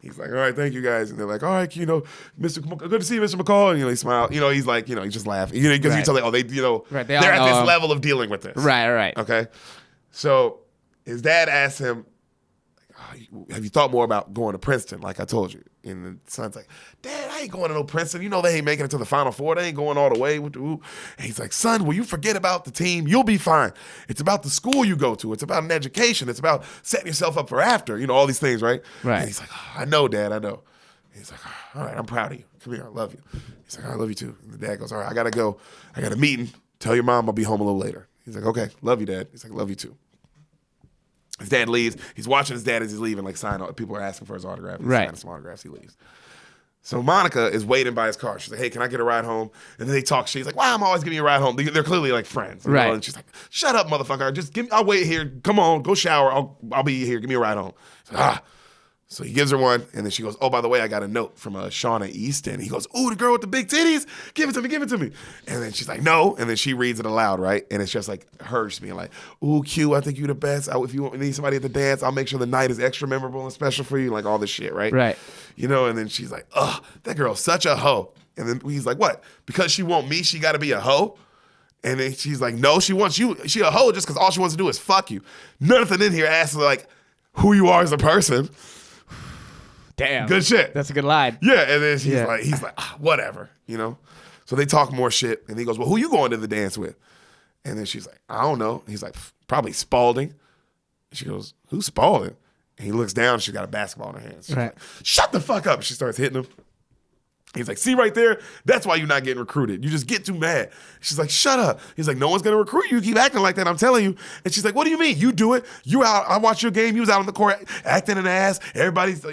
he's like, "All right, thank you guys." And they're like, "All right, Mr. good to see you, Mr. McCall." And he smiled. He's like, he's just laughing. Because right. you tell like, right. They're at this level of dealing with this. Right. Okay. So his dad asks him, "Have you thought more about going to Princeton, like I told you?" And the son's like, "Dad, I ain't going to no Princeton. They ain't making it to the Final Four. They ain't going all the way." And he's like, "Son, will you forget about the team? You'll be fine. It's about the school you go to. It's about an education. It's about setting yourself up for after, all these things, right?" Right. And he's like, "Oh, I know, Dad, I know." And he's like, "All right, I'm proud of you. Come here, I love you." He's like, "I love you too." And the dad goes, "All right, I got to go. I got a meeting. Tell your mom I'll be home a little later." He's like, "Okay, love you, Dad." He's like, "Love you too." His dad leaves. He's watching his dad as he's leaving, like people are asking for his autograph. He's signing some autographs. He leaves. So Monica is waiting by his car. She's like, "Hey, can I get a ride home?" And then they talk. She's like, "Why I'm always giving you a ride home?" They're clearly like friends, right? And she's like, "Shut up, motherfucker! Just I'll wait here. Come on, go shower. I'll be here. Give me a ride home." She's like, So he gives her one, and then she goes, "Oh, by the way, I got a note from Shauna East." And he goes, "Ooh, the girl with the big titties? Give it to me, give it to me." And then she's like, "No." And then she reads it aloud, right? And it's just like her just being like, "Ooh, Q, I think you the best. If you need somebody at the dance, I'll make sure the night is extra memorable and special for you." Like all this shit, right? Right. And then she's like, "Ugh, that girl's such a hoe." And then he's like, "What? Because she want me, she got to be a hoe?" And then she's like, "No, she wants you. She a hoe just because all she wants to do is fuck you. Nothing in here asks like who you are as a person." Damn. Good shit. That's a good line. Yeah, and then he's like, whatever, So they talk more shit, and he goes, "Well, who you going to the dance with?" And then she's like, "I don't know." He's like, "Probably Spalding." And she goes, "Who's Spalding?" And he looks down, and she's got a basketball in her hands. She's like, "Shut the fuck up." She starts hitting him. He's like, "See right there? That's why you're not getting recruited. You just get too mad." She's like, "Shut up." He's like, "No one's gonna recruit you. You keep acting like that, I'm telling you." And she's like, "What do you mean? You do it. You out. I watch your game. You was out on the court acting an ass. Everybody's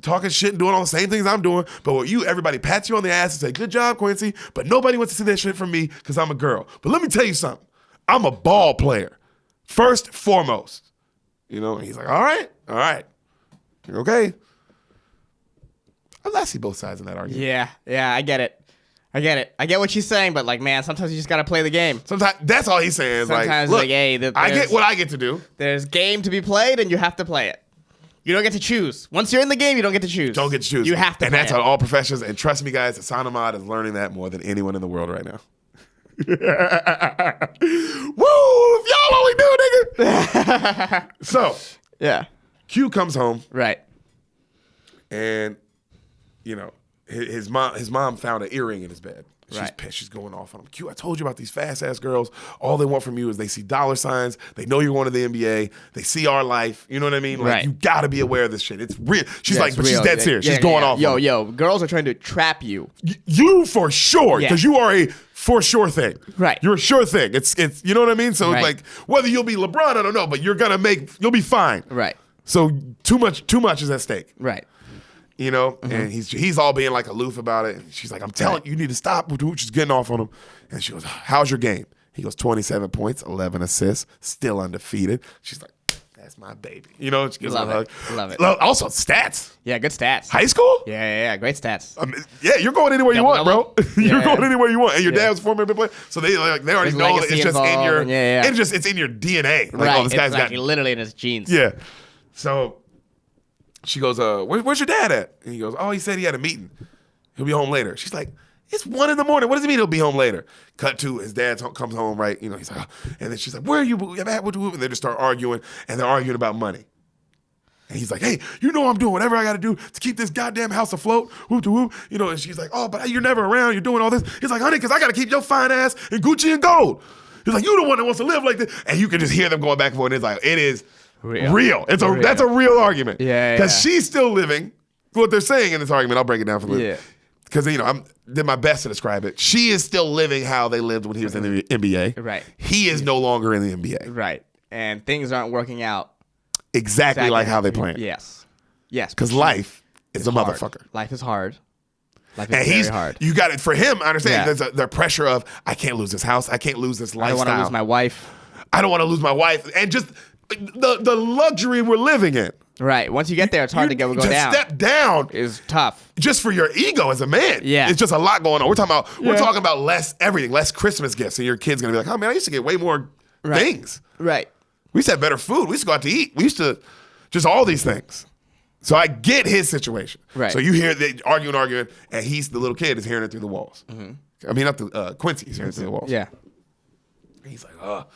talking shit and doing all the same things I'm doing. But with you, everybody pats you on the ass and say, 'Good job, Quincy.' But nobody wants to see that shit from me because I'm a girl. But let me tell you something. I'm a ball player. First, foremost." And he's like, all right. Okay. I see both sides in that argument. Yeah, I get it. I get what she's saying, but like, man, sometimes you just gotta play the game. Sometimes that's all he's saying. Is sometimes like, look, hey, I get what I get to do. There's game to be played, and you have to play it. You don't get to choose. Once you're in the game, you don't get to choose. Don't get to choose. You have to. And that's on all professions. And trust me, guys, Hassan Ahmad is learning that more than anyone in the world right now. Woo! If y'all only knew, nigga. So, yeah. Q comes home. Right. And his mom found an earring in his bed. She's pissed. She's going off on him. Q, I told you about these fast-ass girls. All they want from you is they see dollar signs. They know you're going to the NBA. They see our life. You know what I mean? Like, you got to be aware of this shit. It's real. She's like, but she's dead serious. She's going off on him. Yo, girls are trying to trap you. You for sure, because you are a for sure thing. Right. You're a sure thing. It's you know what I mean? So, like, whether you'll be LeBron, I don't know, but you'll be fine. Right. So, too much is at stake. Right. And he's all being like aloof about it. And she's like, "I'm telling you, you need to stop." She's getting off on him. And she goes, "How's your game?" He goes, 27 points, 11 assists, still undefeated. She's like, "That's my baby." She gives him a hug. Love it. Also, stats. Yeah, good stats. High school? Yeah, great stats. You're going anywhere you want, bro. You're going anywhere you want. And your dad was a former NBA player. So they already know that it's just in your it's in your DNA. Like, this guy's got literally in his genes. Yeah. So she goes, where's your dad at? And he goes, "Oh, he said he had a meeting. He'll be home later." She's like, "It's 1 a.m. What does he mean he'll be home later?" Cut to his dad comes home, right? He's like, and then she's like, "Where are you at?" And they just start arguing, and they're arguing about money. And he's like, hey, you know I'm doing whatever I got to do to keep this goddamn house afloat. Whoop to whoop. You know, and she's like, oh, but you're never around. You're doing all this. He's like, honey, because I got to keep your fine ass in Gucci and gold. He's like, you the one that wants to live like this. And you can just hear them going back and forth. And it's like, it is real. That's a real argument. Yeah. Because she's still living. What they're saying in this argument, I'll break it down for a little. Yeah. Because, you know, I did my best to describe it. She is still living how they lived when he was in the NBA. Right. He is no longer in the NBA. Right. And things aren't working out exactly like how they planned. Yes. Yes. Because life is a hard. motherfucker. Life is hard. Life is and very hard. You got it for him. I understand. Yeah. There's the pressure of I can't lose this house. I can't lose this lifestyle. I don't want to lose my wife. I don't want to lose my wife. And just the luxury we're living in. Right. Once you get there, it's hard to go down. Step down is tough. Just for your ego as a man. Yeah. It's just a lot going on. We're talking about less everything, less Christmas gifts, and your kid's gonna be like, oh man, I used to get way more things. Right. We used to have better food. We used to go out to eat. We used to just all these things. So I get his situation. Right. So you hear they arguing, and the little kid is hearing it through the walls. Mm-hmm. I mean, not the Quincy's hearing it through the walls. Yeah. And he's like,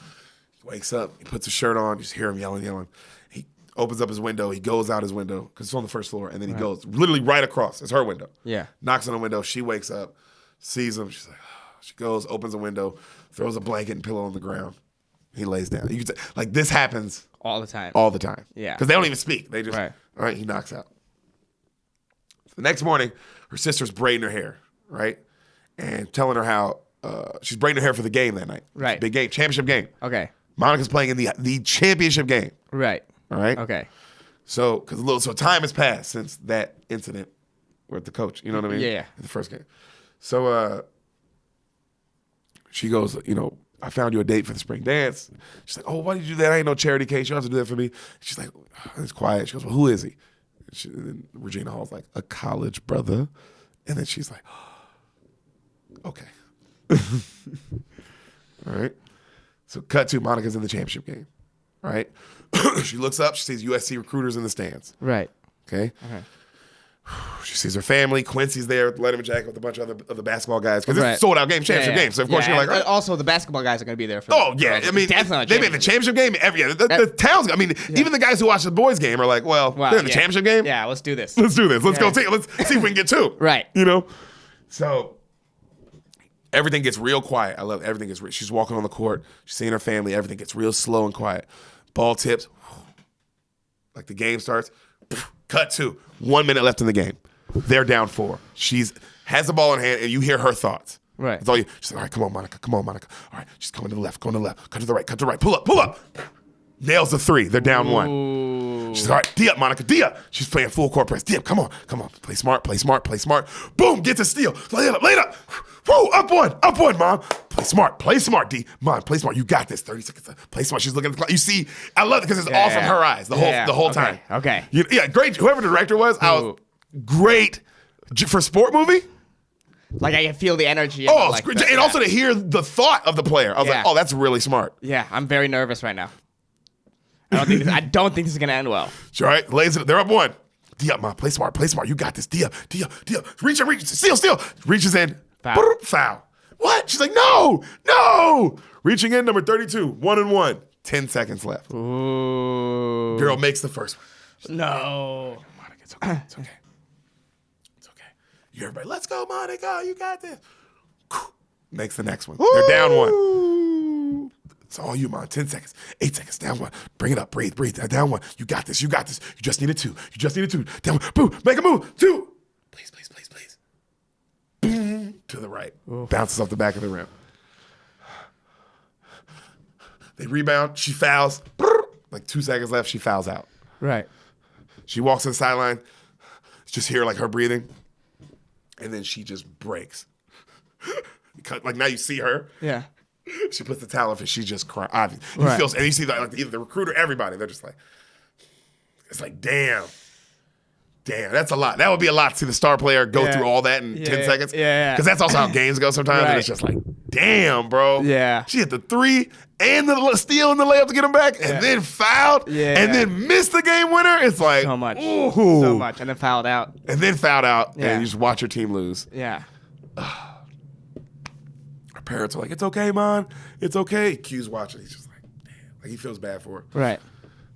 he wakes up, he puts his shirt on, you just hear him yelling. He opens up his window, he goes out his window, because it's on the first floor, and then he goes literally right across. It's her window. Yeah. Knocks on the window, she wakes up, sees him, she's like, she goes, opens the window, throws a blanket and pillow on the ground. He lays down. You can say, like, this happens all the time. All the time. Yeah. Because they don't even speak. They just, all right, he knocks out. The next morning, her sister's braiding her hair, right? And telling her how she's braiding her hair for the game that night. Right. Big game, championship game. Okay. Monica's playing in the championship game. Right. All right? Okay. So time has passed since that incident with the coach. You know what I mean? Yeah. In the first game. So she goes, you know, I found you a date for the spring dance. She's like, oh, why did you do that? I ain't no charity case. You don't have to do that for me. She's like, it's quiet. She goes, well, who is he? And then Regina Hall's like, a college brother. And then she's like, oh, okay. All right. So cut to Monica's in the championship game. All right. She looks up. She sees USC recruiters in the stands. Right. Okay. She sees her family. Quincy's there with the Letterman jacket with a bunch of the basketball guys because it's a sold out game, championship game. So of course you're like, also the basketball guys are going to be there. For I mean, they made the championship game every year. The town's. I mean, even the guys who watch the boys game are like, well, they're in the championship game. Yeah, let's do this. Let's go see. Let's see if we can get two. Right. You know. So everything gets real quiet. I love everything gets real. She's walking on the court. She's seeing her family. Everything gets real slow and quiet. Ball tips. Like the game starts. Cut to 1 minute left in the game. They're down 4. She's has the ball in hand, and you hear her thoughts. Right. That's all you. She's like, all right, come on, Monica. All right, she's coming to the left, cut to the right, pull up. Nails the 3. They're down 1. She's like, all right, D up, Monica, D up. She's playing full court press. D up, come on. Play smart. Boom, gets a steal. Lay it up. Woo, up one, Mom. Play smart, D. Mom, play smart. You got this. 30 seconds. Play smart. She's looking at the clock. You see, I love it because it's all from her eyes the whole time. Okay. Great. Whoever the director was, great for a sport movie. Like I can feel the energy. And also to hear the thought of the player. I was like, oh, that's really smart. Yeah, I'm very nervous right now. I don't think this is gonna end well. All right, lays it. They're up 1. D up, Mom. Play smart. You got this. D up. Reach. Steal. Reaches in. Foul. What? She's like, no. Reaching in, number 32. 1-1. 10 seconds left. Ooh. Girl makes the first one. No. Monica, it's okay. You everybody, let's go, Monica. You got this. Makes the next one. They're down 1. It's all you, Mom. 10 seconds. 8 seconds. Down 1. Bring it up. Breathe. Down 1. You got this. You just need a 2. Down 1. Boom. Make a move. 2. Please. Boom. To the right. Oof. Bounces off the back of the rim. They rebound. She fouls. Like 2 seconds left. She fouls out. Right. She walks to the sideline. Just hear like her breathing. And then she just breaks. Like now you see her. Yeah. She puts the towel up and she just cries. And you see like either the recruiter, everybody. They're just like, it's like, damn, that's a lot. That would be a lot to see the star player go through all that in 10 seconds. Yeah. Because that's also how games go sometimes. And it's just like, damn, bro. Yeah. She hit the 3 and the steal and the layup to get him back and then fouled and then missed the game winner. It's like, so much. Ooh. So much. And then fouled out. And you just watch your team lose. Yeah. Her parents are like, it's okay, Mom. It's okay. Q's watching. He's just like, damn. Like he feels bad for her. Right.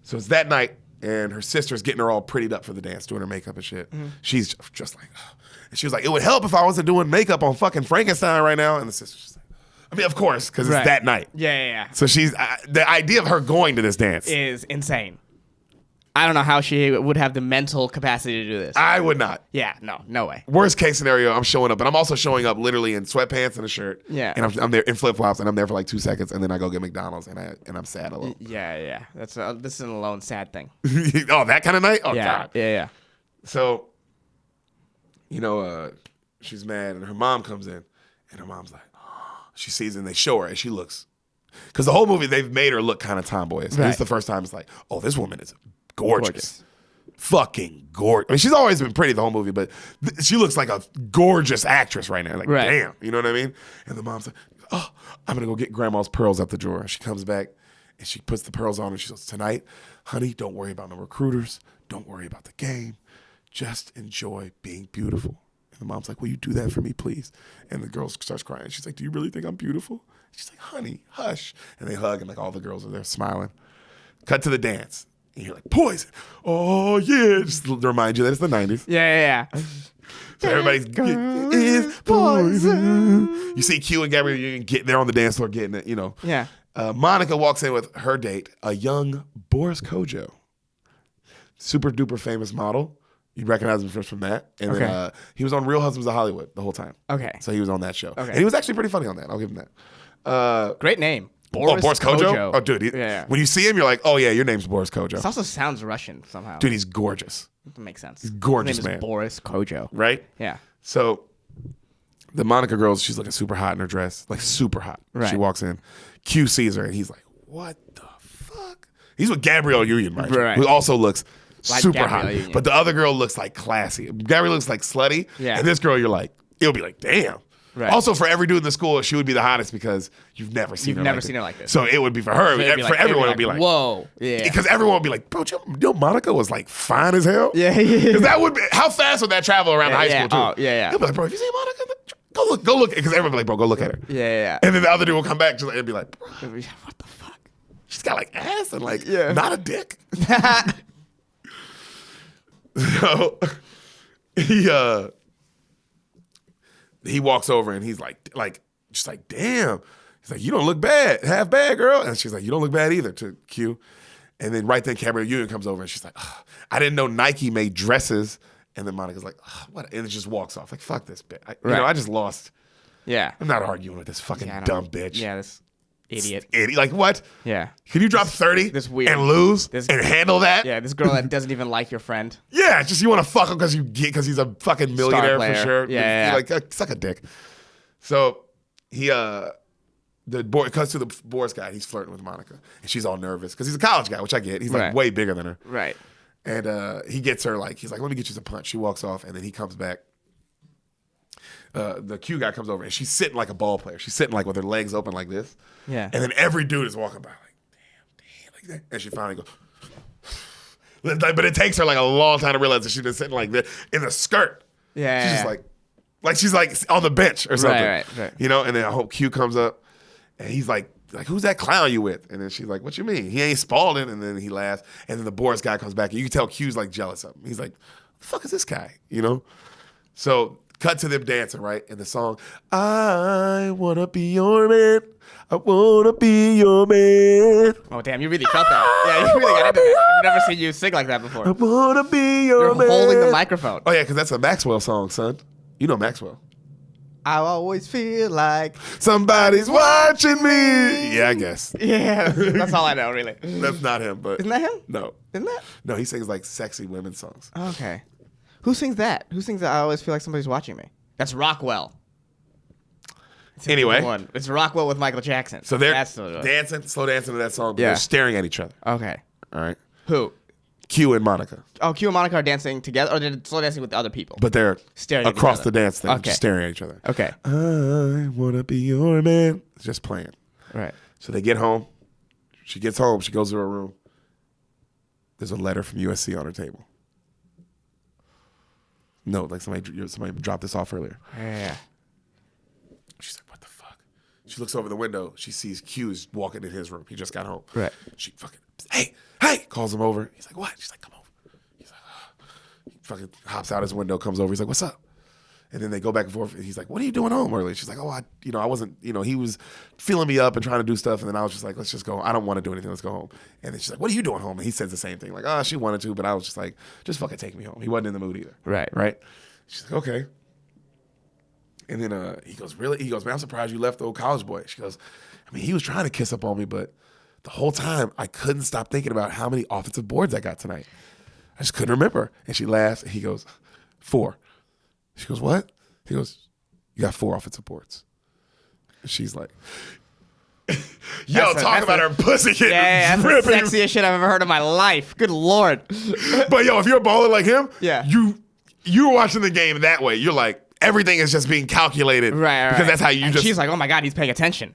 So it's that night. and her sister's getting her all prettied up for the dance, doing her makeup and shit. She's just like, ugh. And she was like, it would help if I wasn't doing makeup on fucking Frankenstein right now. And the sister's just like, I mean, of course, because it's that night. Yeah. So she's the idea of her going to this dance is insane. I don't know how she would have the mental capacity to do this. I would not. Yeah, no way. Worst case scenario, I'm showing up, but I'm also showing up literally in sweatpants and a shirt. Yeah. And I'm there in flip flops, and I'm there for like 2 seconds, and then I go get McDonald's, and I'm sad a little. Yeah. This is an alone sad thing. Oh, that kind of night? Oh, yeah. God. Yeah. So, she's mad, and her mom comes in, and her mom's like, she sees it, and they show her, and she looks, because the whole movie, they've made her look kind of tomboyish. Right. This is the first time it's like, oh, this woman is gorgeous. Fucking gorgeous. I mean, she's always been pretty the whole movie, but she looks like a gorgeous actress right now. Like, damn, you know what I mean? And the mom's like, oh, I'm going to go get grandma's pearls out the drawer. And she comes back, and she puts the pearls on, and she goes, tonight, honey, don't worry about no recruiters. Don't worry about the game. Just enjoy being beautiful. And the mom's like, will you do that for me, please? And the girl starts crying. She's like, do you really think I'm beautiful? She's like, honey, hush. And they hug, and like all the girls are there smiling. Cut to the dance. And you're like, poison. Oh, yeah. Just to remind you that it's the 90s. Yeah. So everybody's is poison. You see Q and Gabrielle Union getting there on the dance floor getting it, Yeah. Monica walks in with her date, a young Boris Kojo. Super duper famous model. You recognize him from that. And then, he was on Real Husbands of Hollywood the whole time. Okay. So he was on that show. Okay. And he was actually pretty funny on that. I'll give him that. Great name. Boris Kojo? Oh, dude. When you see him, you're like, oh, yeah, your name's Boris Kojo. This also sounds Russian somehow. Dude, he's gorgeous. That makes sense. He's gorgeous, His name man. is Boris Kojo. Right? Yeah. So the Monica girl, she's looking super hot in her dress. Like, super hot. Right. She walks in. Q sees her, and he's like, what the fuck? He's with Gabrielle Union, right? Who also looks like super Gabrielle hot. Union. But the other girl looks like classy. Gabrielle looks like slutty. Yeah. And this girl, you're like, it'll be like, damn. Right. Also, for every dude in the school, she would be the hottest because you've never seen her like this. So it would be for her. For everyone, it would be like, whoa. Yeah. Because everyone would be like, bro, Monica was like fine as hell. Yeah. Because that would be, how fast would that travel around the high school, too? Oh, yeah. You'll be like, bro, have you seen Monica? Go look. Because everyone would be like, bro, go look at her. Yeah. And then the other dude will come back and be like, bro, what the fuck? She's got like ass and like not a dick. So he walks over and he's like, just like, damn. He's like, you don't look bad. Half bad, girl. And she's like, you don't look bad either, to Q. And then right then, Gabrielle Union comes over and she's like, I didn't know Nike made dresses. And then Monica's like, what? And it just walks off. Like, fuck this bitch. I just lost. Yeah. I'm not arguing with this fucking dumb bitch. Yeah, this idiot. Like, what? Yeah. Can you drop 30 and lose and handle that? Yeah, this girl that doesn't even like your friend. Yeah, just you want to fuck him because he's a fucking millionaire for sure. Yeah. Like, suck a dick. So he, the boy cuts to the Boris guy. He's flirting with Monica. And she's all nervous because he's a college guy, which I get. He's like way bigger than her. Right. And he gets her he's like, let me get you some punch. She walks off and then he comes back. The Q guy comes over and she's sitting like a ball player. She's sitting like with her legs open like this. Yeah. And then every dude is walking by like, damn, like that. And she finally goes, but it takes her like a long time to realize that she's been sitting like this in the skirt. Yeah. She's just like she's like on the bench or something. Right. And then I hope Q comes up and he's like, who's that clown you with? And then she's like, what you mean? He ain't Spalding. And then he laughs. And then the Boris guy comes back and you can tell Q's like jealous of him. He's like, the fuck is this guy? So cut to them dancing, right? And the song, I wanna be your man. I wanna be your man. Oh, damn, you really felt that. Yeah, you really got into that. I've never seen you sing like that before. I wanna be your man. You're holding the microphone. Oh, yeah, because that's a Maxwell song, son. You know Maxwell. I always feel like somebody's watching me. Yeah, I guess. Yeah, that's all I know, really. That's not him, but. Isn't that him? No. Isn't that? No, he sings like sexy women's songs. Okay. Who sings that? Who sings that? I always feel like somebody's watching me. That's Rockwell. Anyway. It's Rockwell with Michael Jackson. So they're dancing, slow dancing to that song, but they're staring at each other. Okay. All right. Who? Q and Monica. Oh, Q and Monica are dancing together, or they're slow dancing with other people? But they're staring across the dance thing, just staring at each other. Okay. I want to be your man. It's just playing. Right. So they get home. She gets home. She goes to her room. There's a letter from USC on her table. No, like somebody dropped this off earlier. Yeah. She's like, what the fuck? She looks over the window. She sees Q's walking in his room. He just got home. Right. She fucking, hey, Hey, calls him over. He's like, what? She's like, come over. He's like, oh. He fucking hops out his window, comes over. He's like, what's up? And then they go back and forth. He's like, what are you doing home early? She's like, oh, I wasn't, he was feeling me up and trying to do stuff. And then I was just like, let's just go. I don't want to do anything. Let's go home. And then she's like, what are you doing home? And he says the same thing. Like, she wanted to, but I was just like, just fucking take me home. He wasn't in the mood either. Right. She's like, okay. And then he goes, really? He goes, man, I'm surprised you left the old college boy. She goes, I mean, he was trying to kiss up on me, but the whole time I couldn't stop thinking about how many offensive boards I got tonight. I just couldn't remember. And she laughs. And he goes, 4. She goes, what? He goes, you got 4 offensive boards. And she's like, talk about her pussy getting that's the sexiest shit I've ever heard in my life. Good Lord. But if you're a baller like him, yeah, you're watching the game that way. You're like, everything is just being calculated. Right. Because that's how you just. She's like, oh my God, he's paying attention.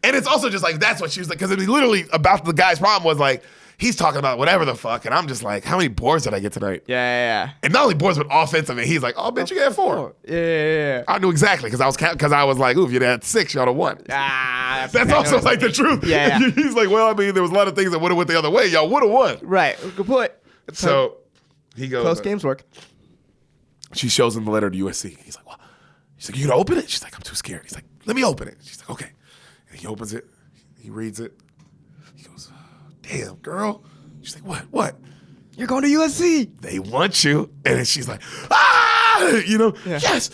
And it's also just like, that's what she was like, because it was literally about the guy's problem was like, he's talking about whatever the fuck, and I'm just like, how many boards did I get tonight? Yeah. And not only boards, but offensive, and he's like, oh, bitch, you got 4. Yeah. I knew exactly, because I was like, ooh, if you'd had 6, y'all would have won. That's also like the truth. Yeah. He's like, well, I mean, there was a lot of things that would have went the other way. Y'all would have won. Right. Good point. So he goes. Post games work. She shows him the letter to USC. He's like, what? She's like, you gonna open it? She's like, I'm too scared. He's like, let me open it. She's like, okay. And he opens it. He reads it. He goes, damn, girl. She's like, what? You're going to USC. They want you. And then she's like, ah! Yes.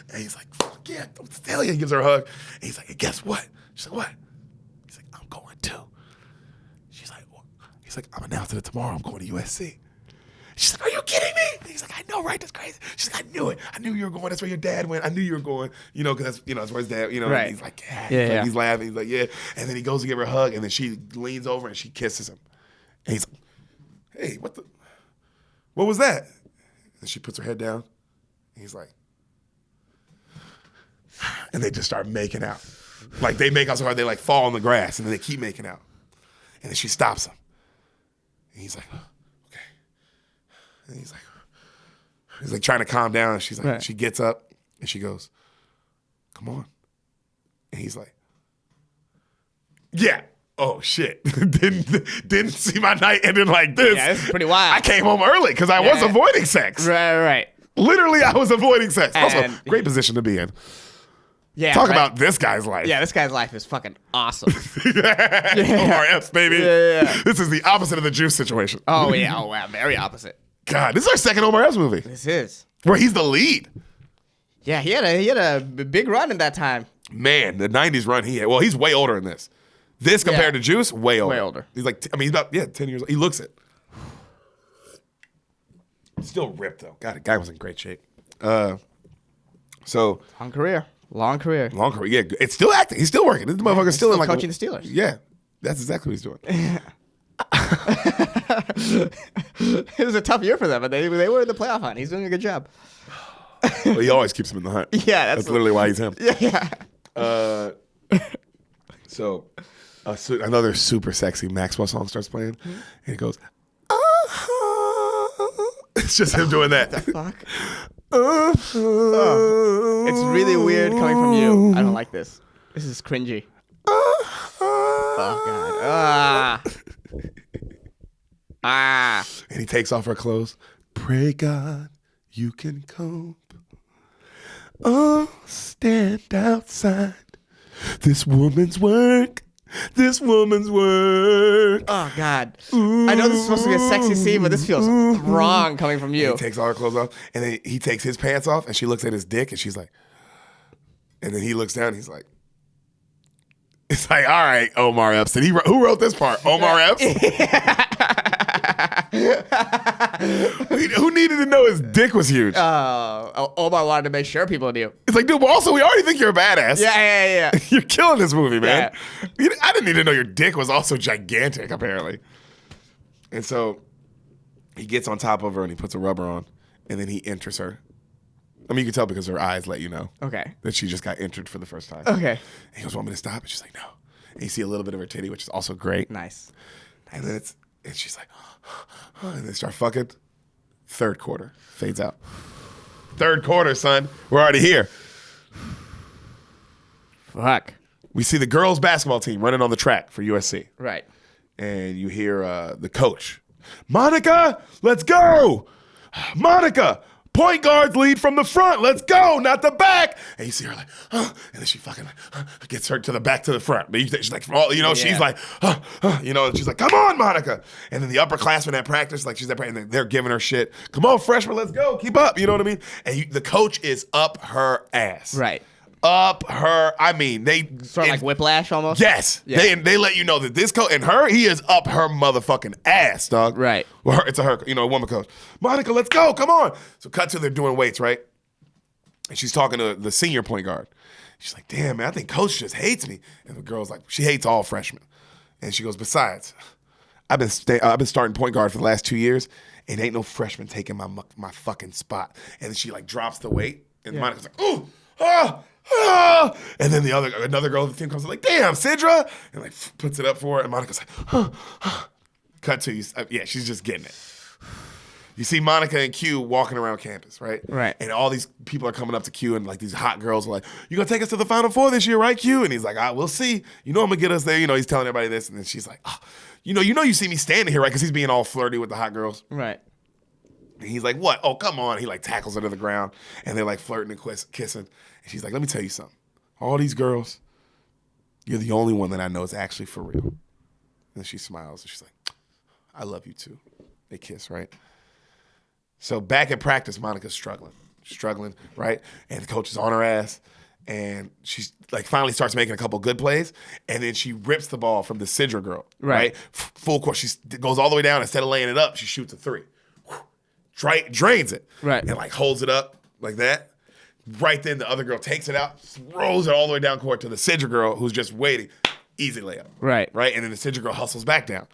And he's like, fuck yeah, don't tell you. He gives her a hug. And he's like, hey, guess what? She's like, what? He's like, I'm going too. She's like, what? He's like, I'm announcing it tomorrow. I'm going to USC. She's like, are you kidding me? And he's like, I know, right? That's crazy. She's like, I knew it. I knew you were going. That's where your dad went. I knew you were going. Because that's where his dad, Right. And he's like, yeah. He's laughing. He's like, yeah. And then he goes to give her a hug, and then she leans over and she kisses him. And he's like, hey, what was that? And she puts her head down. And he's like, and they just start making out. Like, they make out so hard, they like fall on the grass, and then they keep making out. And then she stops him. And he's like, okay. And he's like trying to calm down. And she's like, right. She gets up and she goes, come on. And he's like, yeah. Oh shit! didn't see my night ending like this. Yeah, this is pretty wild. I came home early because I was avoiding sex. Right. Literally, I was avoiding sex. And also, great position to be in. Yeah. Talk about this guy's life. Yeah, this guy's life is fucking awesome. Omar Epps, baby. Yeah. This is the opposite of the Juice situation. Oh yeah. Oh wow. Very opposite. God, this is our second Omar Epps movie. This is where he's the lead. Yeah, he had a big run in that time. Man, the '90s run he had. Well, he's way older than this. This compared to Juice, way older. Way older. He's like, he's about 10 years old. He looks it. Still ripped though. God, the guy was in great shape. So long career. Yeah, it's still acting. He's still working. This motherfucker's still in like coaching the Steelers. Yeah, that's exactly what he's doing. It was a tough year for them, but they were in the playoff hunt. He's doing a good job. Well, he always keeps him in the hunt. Yeah, that's literally why he's him. Yeah. So another super sexy Maxwell song starts playing, and he goes, it's just him doing that. What the fuck? It's really weird coming from you. I don't like this. This is cringy. Oh, God. And he takes off her clothes. Pray God you can cope. Oh, stand outside. This woman's work. Oh, God. I know this is supposed to be a sexy scene, but this feels wrong coming from you. And he takes all her clothes off, and then he takes his pants off, and she looks at his dick, and she's like, and then he looks down, and he's like, it's like, all right, Omar Epps. Who wrote this part? Omar Epps? Who needed to know his dick was huge? Omar wanted to make sure people knew. It's like, dude, but also we already think you're a badass. Yeah. You're killing this movie, man. Yeah. I didn't need to know your dick was also gigantic, apparently. And so he gets on top of her and he puts a rubber on, and then he enters her. I mean, you can tell because her eyes let you know. Okay. That she just got entered for the first time. Okay. And he goes, want me to stop? And she's like, no. And you see a little bit of her titty, which is also great. Nice. And then and she's like, and they start fucking. Third quarter. Fades out. Third quarter, son. We're already here. Fuck. We see the girls' basketball team running on the track for USC. Right. and you hear the coach, Monica, let's go. Monica, point guards lead from the front. Let's go, not the back. And you see her like, and then she fucking gets her to the back to the front. She's like, she's like, and she's like, come on, Monica. And then the upperclassmen at practice, like she's at practice, and they're giving her shit. Come on, freshman, let's go, keep up. You know what I mean? And the coach is up her ass. Right. Up her, I mean, they sort of like whiplash almost. Yes, yeah. They let you know that this coach and her, he is up her motherfucking ass, dog. Right. Well, it's a woman coach. Monica, let's go, come on. So cut to they're doing weights, right? And she's talking to the senior point guard. She's like, damn, man, I think coach just hates me. And the girl's like, she hates all freshmen. And she goes, besides, I've been starting point guard for the last 2 years, and ain't no freshman taking my fucking spot. And then she like drops the weight, and Monica's like, ooh, and then another girl on the team comes like, damn, Sidra, and like puts it up for her, and Monica's like, cut to you. Yeah, she's just getting it. You see Monica and Q walking around campus, right? Right. And all these people are coming up to Q, and like these hot girls are like, you gonna take us to the Final Four this year, right, Q? And he's like, we'll see. I'm gonna get us there. He's telling everybody this, and then she's like, you see me standing here, right? Because he's being all flirty with the hot girls. Right. And he's like, what? Oh, come on. He like tackles her to the ground, and they're like flirting and kissing. And she's like, let me tell you something. All these girls, you're the only one that I know is actually for real. And she smiles, and she's like, I love you too. They kiss, right? So back at practice, Monica's struggling, right? And the coach is on her ass, and she's like finally starts making a couple good plays, and then she rips the ball from the Sidra girl, right? Full court. She goes all the way down. Instead of laying it up, she shoots a three. Drains it, right? And like holds it up like that. Right then, the other girl takes it out, throws it all the way down court to the Sidra girl who's just waiting. Easy layup, right? And then the Sidra girl hustles back down.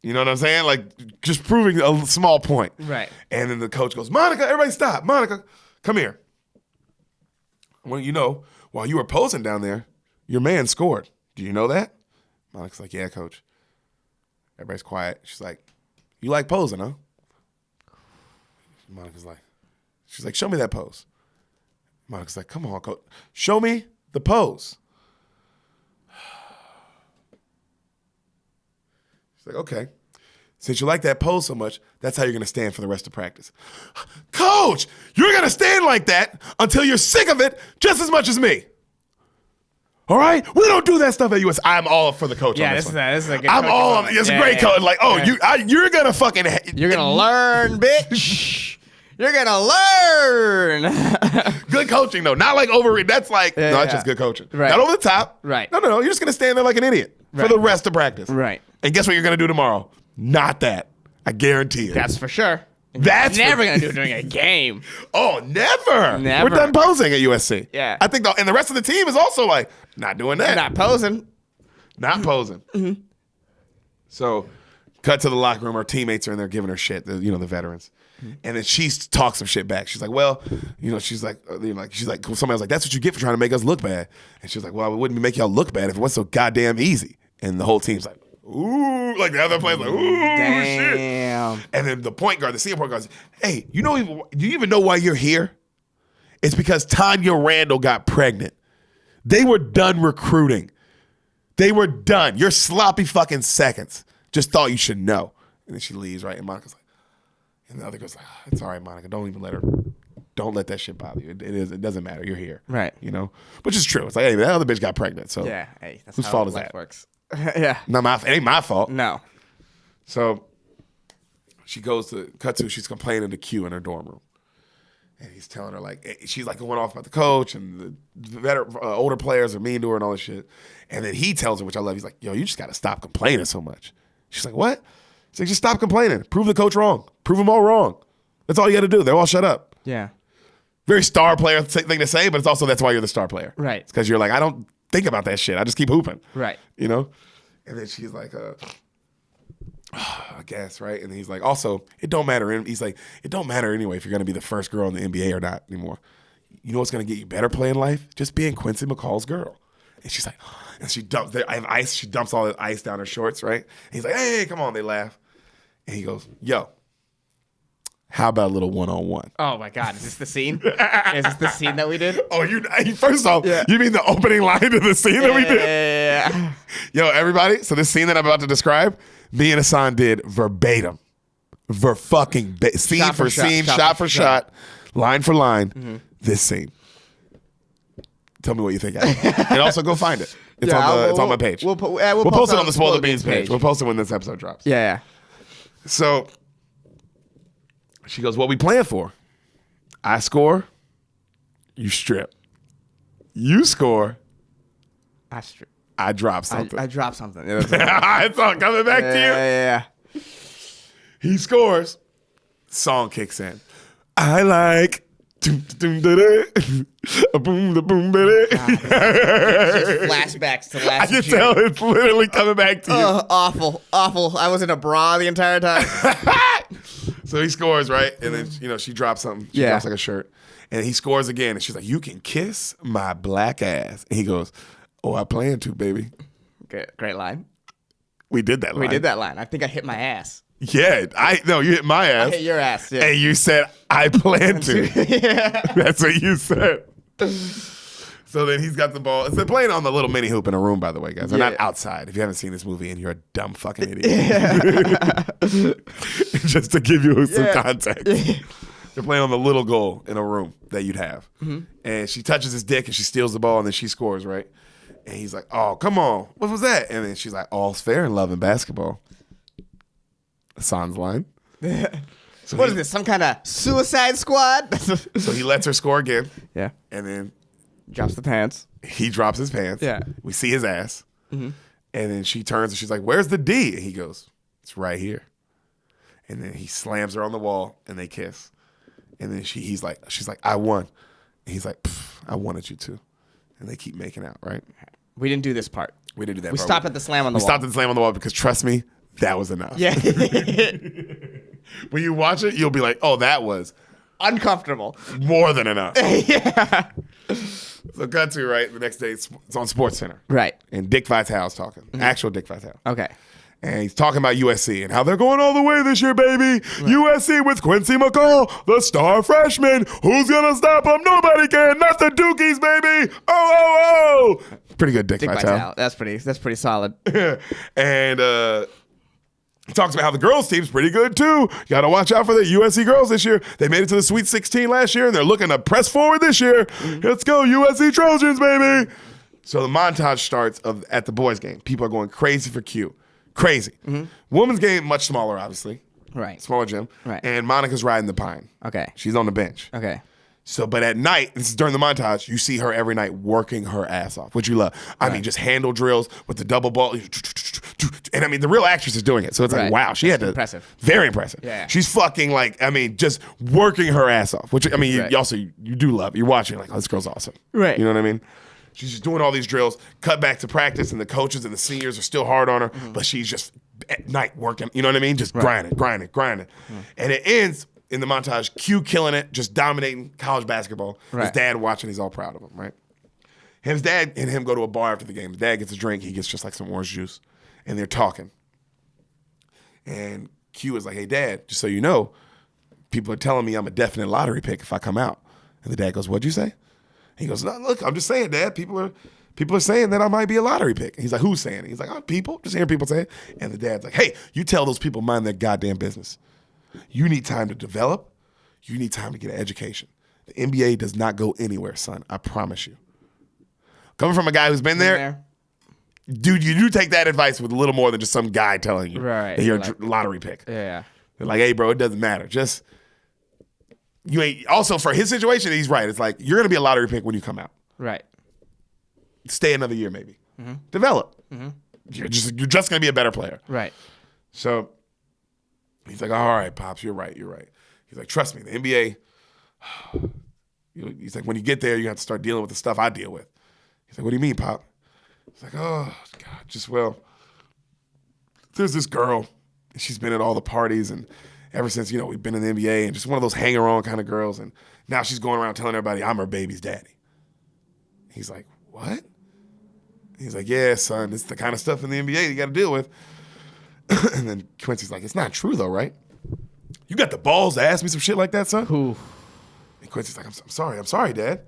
You know what I'm saying? Like just proving a small point, right? And then the coach goes, Monica, everybody stop. Monica, come here. Well, while you were posing down there, your man scored. Do you know that? Monica's like, yeah, coach. Everybody's quiet. She's like, you like posing, huh? Monica's like, she's like, show me that pose. Monica's like, come on, coach. Show me the pose. She's like, okay. Since you like that pose so much, that's how you're going to stand for the rest of practice. Coach, you're going to stand like that until you're sick of it just as much as me. All right? We don't do that stuff at US. I'm all for the coach on this one. This is a good I'm all, it's a great coach. Like, you're going to fucking. You're going to learn, bitch. You're going to learn. Good coaching, though. Not like overread. That's like, that's just good coaching. Right. Not over the top. Right. No. You're just going to stand there like an idiot for the rest of practice. Right. And guess what you're going to do tomorrow? Not that. I guarantee it. That's for sure. That's never going to do it during a game. Oh, never. Never. We're done posing at USC. Yeah. I think, and the rest of the team is also like, not doing that. Not posing. Not posing. Mm-hmm. So, cut to the locker room. Our teammates are in there giving her shit, the veterans. Mm-hmm. And then she talks some shit back. She's like, well, she's like, somebody was like, that's what you get for trying to make us look bad. And she's like, well, it wouldn't make y'all look bad if it wasn't so goddamn easy. And the whole team's like, ooh, like the other players like, ooh, damn. Shit. And then the point guard, the senior point guard, goes, hey, do you even know why you're here? It's because Tanya Randall got pregnant. They were done recruiting. They were done. Your sloppy fucking seconds. Just thought you should know. And then she leaves, right? And Monica's like, and the other goes like, it's all right, Monica. Don't let that shit bother you. It doesn't matter. You're here. Right. Which is true. It's like, hey, that other bitch got pregnant. So yeah, hey, that's whose how fault is life that? Works. Yeah. It ain't my fault. No. So she she's complaining to Q in her dorm room. And he's telling her, like, she's like going off about the coach and the older players are mean to her and all this shit. And then he tells her, which I love, he's like, yo, you just got to stop complaining so much. She's like, what? He's like, just stop complaining. Prove the coach wrong. Prove them all wrong. That's all you got to do. They're all shut up. Yeah. Very star player thing to say, but it's also that's why you're the star player. Right. It's because you're like, I don't think about that shit. I just keep hooping. Right. And then she's like, I guess, right? And he's like, also, it don't matter. He's like, it don't matter anyway if you're going to be the first girl in the NBA or not anymore. You know what's going to get you better play in life? Just being Quincy McCall's girl. And she's like, and she dumps, I have ice. She dumps all the ice down her shorts, right? And he's like, hey, come on. They laugh. And he goes, yo, How about a little one-on-one? Oh my God, is this the scene? Is this the scene that we did? Oh, first off, you mean the opening line of the scene that we did? Yeah. Yo, everybody, so this scene that I'm about to describe, me and Hassan did verbatim. Scene for scene, shot for shot, line for line, this scene. Tell me what you think. And also go find it. It's on my page. We'll post it on the Spoil the Beans page. We'll post it when this episode drops. Yeah. So she goes, what we plan for? I score, you strip. You score, I drop something. I drop something. Yeah, it's all coming back to you. Yeah. He scores. Song kicks in. I like. Flashbacks to last I can June. tell it's literally coming back to you. Awful. I was in a bra the entire time. So he scores, right? And then, she drops something. She drops like a shirt. And he scores again. And she's like, you can kiss my black ass. And he goes, oh, I plan to, baby. Great line. We did that line. I think I hit my ass. Yeah, you hit my ass. I hit your ass, yeah. And you said, I plan to. Yeah. That's what you said. So then he's got the ball. They're playing on the little mini hoop in a room, by the way, guys. They're not outside. If you haven't seen this movie and you're a dumb fucking idiot. Yeah. Just to give you some context. They're playing on the little goal in a room that you'd have. Mm-hmm. And she touches his dick and she steals the ball and then she scores, right? And he's like, oh, come on. What was that? And then she's like, all's fair in love and basketball. Hassan's line. So what is this? Some kind of Suicide Squad? So he lets her score again. Yeah. And then drops the pants. He drops his pants. Yeah. We see his ass. Mm-hmm. And then she turns and she's like, where's the D? And he goes, it's right here. And then he slams her on the wall and they kiss. And then she's like, I won. And he's like, I wanted you to. And they keep making out, right? We didn't do this part. We didn't do that We part. stopped at the slam on the wall. We stopped at the slam on the wall because trust me, that was enough. Yeah. When you watch it, you'll be like, oh, that was uncomfortable. More than enough. Yeah. So cut to, right, the next day, it's on SportsCenter. Right. And Dick Vitale's talking. Mm-hmm. Actual Dick Vitale. Okay. And he's talking about USC and how they're going all the way this year, baby. Right. USC with Quincy McCall, the star freshman. Who's going to stop him? Nobody can. Not the Dukies, baby. Oh. Pretty good, Dick Vitale. That's pretty solid. And he talks about how the girls' team's pretty good, too. You got to watch out for the USC girls this year. They made it to the Sweet 16 last year, and they're looking to press forward this year. Mm-hmm. Let's go, USC Trojans, baby. So the montage starts at the boys' game. People are going crazy for Q. Crazy. Mm-hmm. Women's game, much smaller, obviously. Right. Smaller gym. Right. And Monica's riding the pine. Okay. She's on the bench. Okay. So, but at night, this is during the montage, you see her every night working her ass off, which you love. I mean, just handle drills with the double ball. And I mean, the real actress is doing it. So it's like, wow, she had to. Impressive. Very impressive. Yeah. She's fucking just working her ass off, which, I mean, you do love. You're watching, like, oh, this girl's awesome. Right. You know what I mean? She's just doing all these drills, cut back to practice, and the coaches and the seniors are still hard on her, but she's just at night working, you know what I mean? Just grinding. And it ends in the montage, Q killing it, just dominating college basketball. Right. His dad watching, he's all proud of him, right? His dad and him go to a bar after the game. His dad gets a drink, he gets just like some orange juice, and they're talking. And Q is like, hey, Dad, just so you know, people are telling me I'm a definite lottery pick if I come out. And the dad goes, what'd you say? He goes, no, look, I'm just saying, Dad, people are saying that I might be a lottery pick. And he's like, who's saying it? He's like, oh, people, just hearing people say it. And the dad's like, hey, you tell those people mind their goddamn business. You need time to develop. You need time to get an education. The NBA does not go anywhere, son. I promise you. Coming from a guy who's been there, dude, you do take that advice with a little more than just some guy telling you that you're a lottery pick. Yeah. They're like, hey, bro, it doesn't matter. Just, you ain't, also for his situation, he's right. It's like, you're going to be a lottery pick when you come out. Right. Stay another year, maybe. Mm-hmm. Develop. Mm-hmm. You're just going to be a better player. Right. So he's like, all right, Pops, you're right. He's like, trust me, the NBA, he's like, when you get there, you have to start dealing with the stuff I deal with. He's like, what do you mean, Pop? He's like, oh, God, there's this girl. She's been at all the parties, and ever since, we've been in the NBA, and just one of those hanger-on kind of girls, and now she's going around telling everybody I'm her baby's daddy. He's like, what? He's like, yeah, son, it's the kind of stuff in the NBA you got to deal with. And then Quincy's like, it's not true, though, right? You got the balls to ask me some shit like that, son? Ooh. And Quincy's like, I'm sorry, Dad.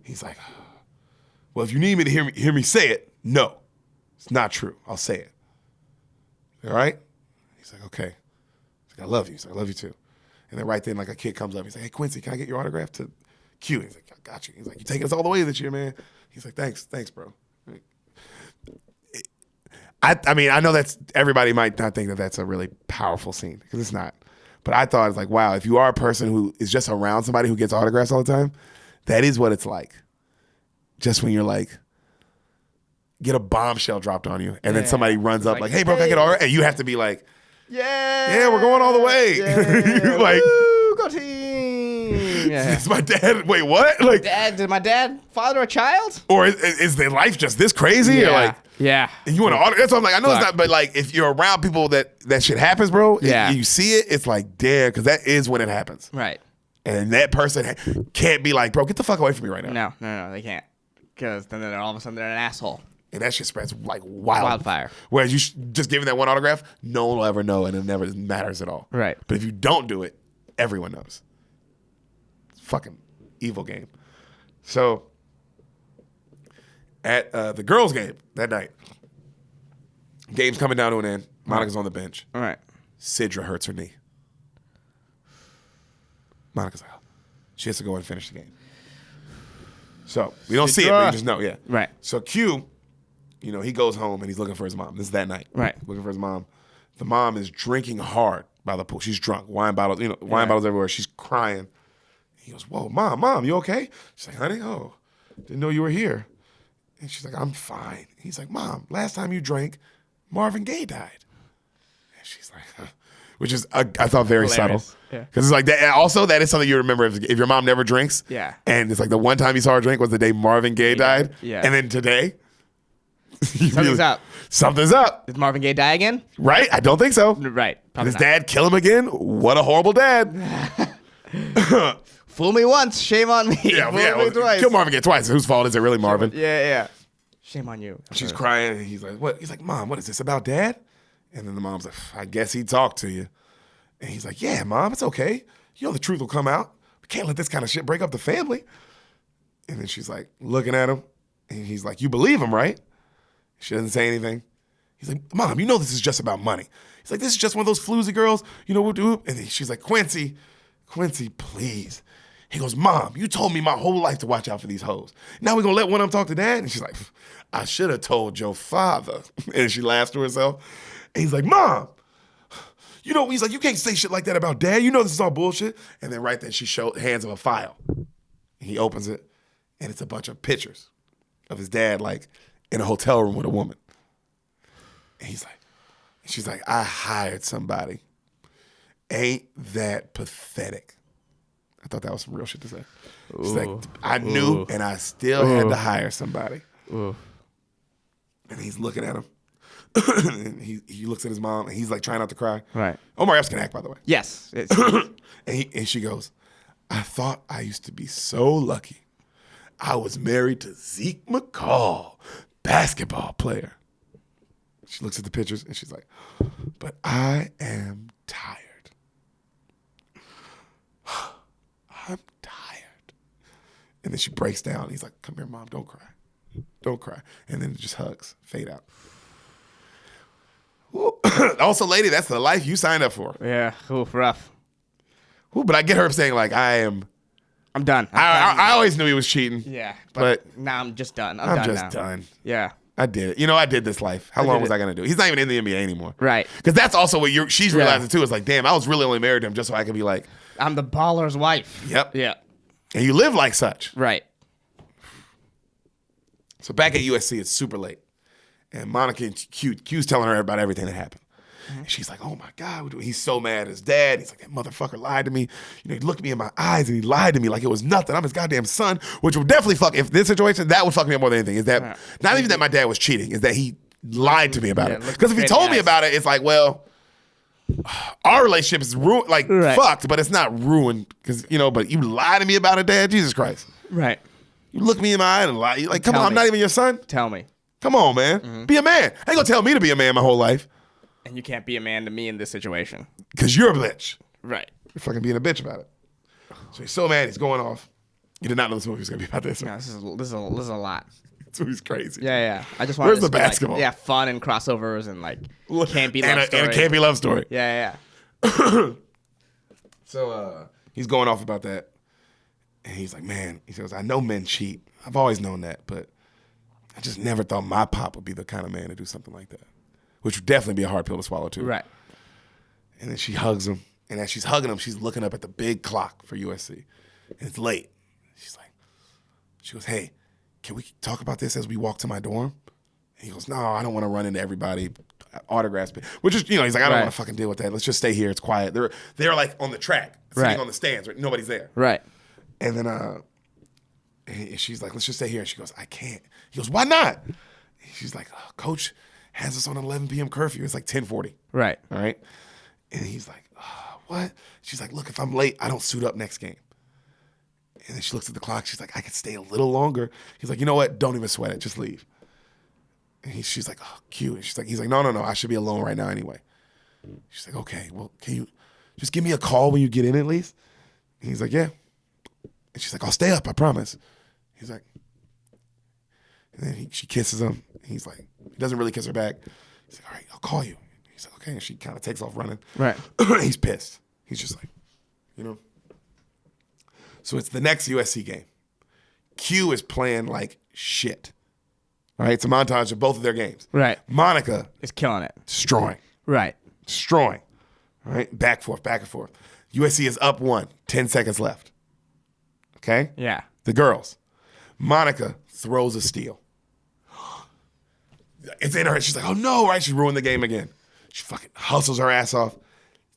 He's like, well, if you need me to hear me say it, no. It's not true. I'll say it. All right? He's like, okay. He's like, I love you. He's like, I love you too. And then right then, like, a kid comes up. He's like, hey, Quincy, can I get your autograph to Q? He's like, I got you. He's like, you taking us all the way this year, man. He's like, thanks, bro. I mean, I know that's, everybody might not think that that's a really powerful scene, because it's not. But I thought, it's like, wow, if you are a person who is just around somebody who gets autographs all the time, that is what it's like. Just when you're like, get a bombshell dropped on you, and then somebody runs up like, hey, bro, can I get autograph? And you have to be like, yeah, we're going all the way. You're like, woo, go team. Yeah. It's my dad. Wait, what? Like, did my dad father a child? Or is their life just this crazy? Yeah. Or like, yeah. And you want to autograph? That's what I'm like. I know it's not, but like, if you're around people that shit happens, bro, and you see it, it's like, damn, because that is when it happens. Right. And that person can't be like, bro, get the fuck away from me right now. No, they can't. Because then all of a sudden they're an asshole. And that shit spreads like wildfire. Wildfire. Whereas you just giving that one autograph, no one will ever know, and it never matters at all. Right. But if you don't do it, everyone knows. It's a fucking evil game. So at the girls' game that night, game's coming down to an end. Monica's on the bench. All right. Sidra hurts her knee. Monica's like, oh. She has to go and finish the game. So we don't see it, but you just know, yeah. Right. So Q, he goes home and he's looking for his mom. This is that night. Right. Looking for his mom. The mom is drinking hard by the pool. She's drunk. Wine bottles, bottles everywhere. She's crying. He goes, whoa, mom, you okay? She's like, honey, didn't know you were here. And she's like, I'm fine. He's like, Mom, last time you drank, Marvin Gaye died. And she's like, huh. Which is, I thought, very Hilarious. subtle. Yeah. Because it's like that. And also, that is something you remember if your mom never drinks. Yeah. And it's like the one time you saw her drink was the day Marvin Gaye died. Yeah. And then today, Something's up. Something's up. Did Marvin Gaye die again? Right? I don't think so. Right. Did his dad kill him again? What a horrible dad. Fool me once, shame on me. Fool me twice. Kill Marvin Gaye twice. Whose fault is it really, Marvin? Yeah. Shame on you. She's crying. And he's like, what? He's like, Mom, what is this about Dad? And then the mom's like, I guess he talked to you. And he's like, yeah, Mom, it's okay. The truth will come out. We can't let this kind of shit break up the family. And then she's like, looking at him. And he's like, you believe him, right? She doesn't say anything. He's like, Mom, this is just about money. He's like, this is just one of those floozy girls. And then she's like, Quincy, please. He goes, Mom, you told me my whole life to watch out for these hoes. Now we're going to let one of them talk to Dad? And she's like, I should have told your father. And she laughs to herself. And he's like, Mom, he's like, you can't say shit like that about Dad. This is all bullshit. And then right then she hands him a file. He opens it, and it's a bunch of pictures of his dad, like, in a hotel room with a woman. And she's like, I hired somebody. Ain't that pathetic? I thought that was some real shit to say. She's like, I knew, and I still had to hire somebody. And he's looking at him. And he looks at his mom, and he's like trying not to cry. Right. Omar Epps can act, by the way. Yes. and she goes, I thought I used to be so lucky. I was married to Zeke McCall, basketball player. She looks at the pictures, and she's like, but I am tired. I'm tired. And then she breaks down. He's like, come here, Mom, don't cry. Don't cry. And then it just hugs, fade out. Also, lady, that's the life you signed up for. Yeah, rough. But I get her saying, like, I'm done. I always knew he was cheating. Yeah, but now I'm just done. I'm just done. Yeah. I did it. I did this life. How long was I going to do it? He's not even in the NBA anymore. Right. Because that's also what she's realizing, too. It's like, damn, I was really only married to him just so I could be like, I'm the baller's wife. Yep. Yeah. And you live like such. Right. So back at USC, it's super late. And Monica and Q's telling her about everything that happened. And she's like, oh my God, he's so mad at his dad. He's like, that motherfucker lied to me. He looked me in my eyes and he lied to me like it was nothing. I'm his goddamn son, which would definitely if this situation, that would fuck me up more than anything. Is that not even that my dad was cheating, is that he lied to me about it. Because if he told me about it, it's like, well, our relationship is ruined, fucked, but it's not ruined because, but you lied to me about it, Dad? Jesus Christ. Right. You look me in my eye and lie. You're like, come on, I'm not even your son. Tell me. Come on, man. Be a man. Ain't gonna tell me to be a man my whole life. And you can't be a man to me in this situation. Because you're a bitch. Right. You're fucking being a bitch about it. So he's so mad, he's going off. You did not know this movie was going to be about this. No, this is a lot. This movie's crazy. Yeah. I just wanted Where's to the basketball? Like, fun and crossovers and like campy love story. And a campy love story. Yeah. So he's going off about that. And he's like, man, he says, I know men cheat. I've always known that, but I just never thought my pop would be the kind of man to do something like that, which would definitely be a hard pill to swallow too. Right. And then she hugs him. And as she's hugging him, she's looking up at the big clock for USC. And it's late. She goes, hey, can we talk about this as we walk to my dorm? And he goes, no, I don't want to run into everybody. Autographs. Which is, he's like, I don't want to fucking deal with that. Let's just stay here. It's quiet. They're like on the track, sitting on the stands. Right? Nobody's there. Right. And then she's like, let's just stay here. And she goes, I can't. He goes, why not? And she's like, Coach has us on an 11 p.m. curfew. It's like 10:40. Right. All right. And he's like, what? She's like, look, if I'm late, I don't suit up next game. And then she looks at the clock. She's like, I could stay a little longer. He's like, you know what? Don't even sweat it. Just leave. And she's like, oh, cute. And he's like, no. I should be alone right now anyway. She's like, okay, well, can you just give me a call when you get in at least? And he's like, yeah. And she's like, I'll stay up, I promise. He's like, and then she kisses him. He's like, he doesn't really kiss her back. He's like, all right, I'll call you. He's like, okay. And she kind of takes off running. Right. He's pissed. He's just like, So it's the next USC game. Q is playing like shit. All right, it's a montage of both of their games. Right. Monica is killing it. Destroying. Right. Destroying. All right, back and forth. USC is up 1, 10 seconds left. Okay? Yeah. The girls. Monica throws a steal. It's in her. She's like, oh no, right? She ruined the game again. She fucking hustles her ass off.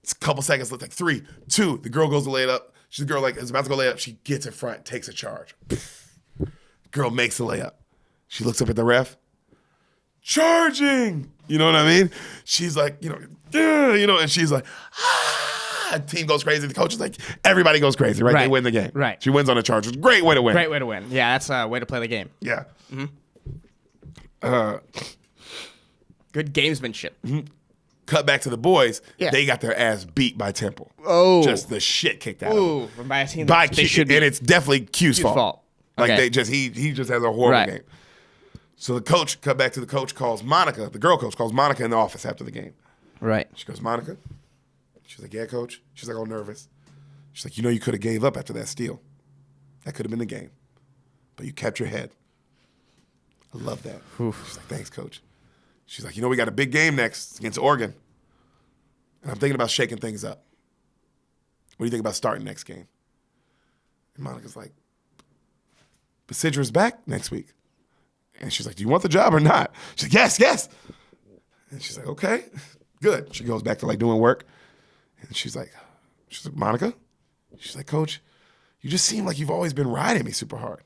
It's a couple seconds left, like 3, 2. The girl goes to lay it up. She's the girl is about to go lay up. She gets in front, takes a charge. Girl makes the layup. She looks up at the ref. Charging! You know what I mean? She's like, and she's like, team goes crazy. The coach is like, everybody goes crazy, right? They win the game. Right. She wins on a charge. It's a great way to win. Great way to win. Yeah, that's a way to play the game. Yeah. Mm-hmm. Good gamesmanship. Mm-hmm. Cut back to the boys. Yeah. They got their ass beat by Temple. Oh. Just the shit kicked out of them. By a team by that Q, should and it's definitely Q's fault. Like okay. he just has a horrible game. So the coach, cut back to the coach, calls Monica, the girl coach calls Monica in the office after the game. Right. She goes, Monica? She's like, yeah, coach. She's like, all nervous. She's like, you could have gave up after that steal. That could have been the game. But you kept your head. I love that. Oof. She's like, thanks, coach. She's like, we got a big game next against Oregon. And I'm thinking about shaking things up. What do you think about starting next game? And Monica's like, but Cidra's back next week. And she's like, do you want the job or not? She's like, yes. And she's like, okay, good. She goes back to doing work. And she's like, Monica? She's like, Coach, you just seem like you've always been riding me super hard.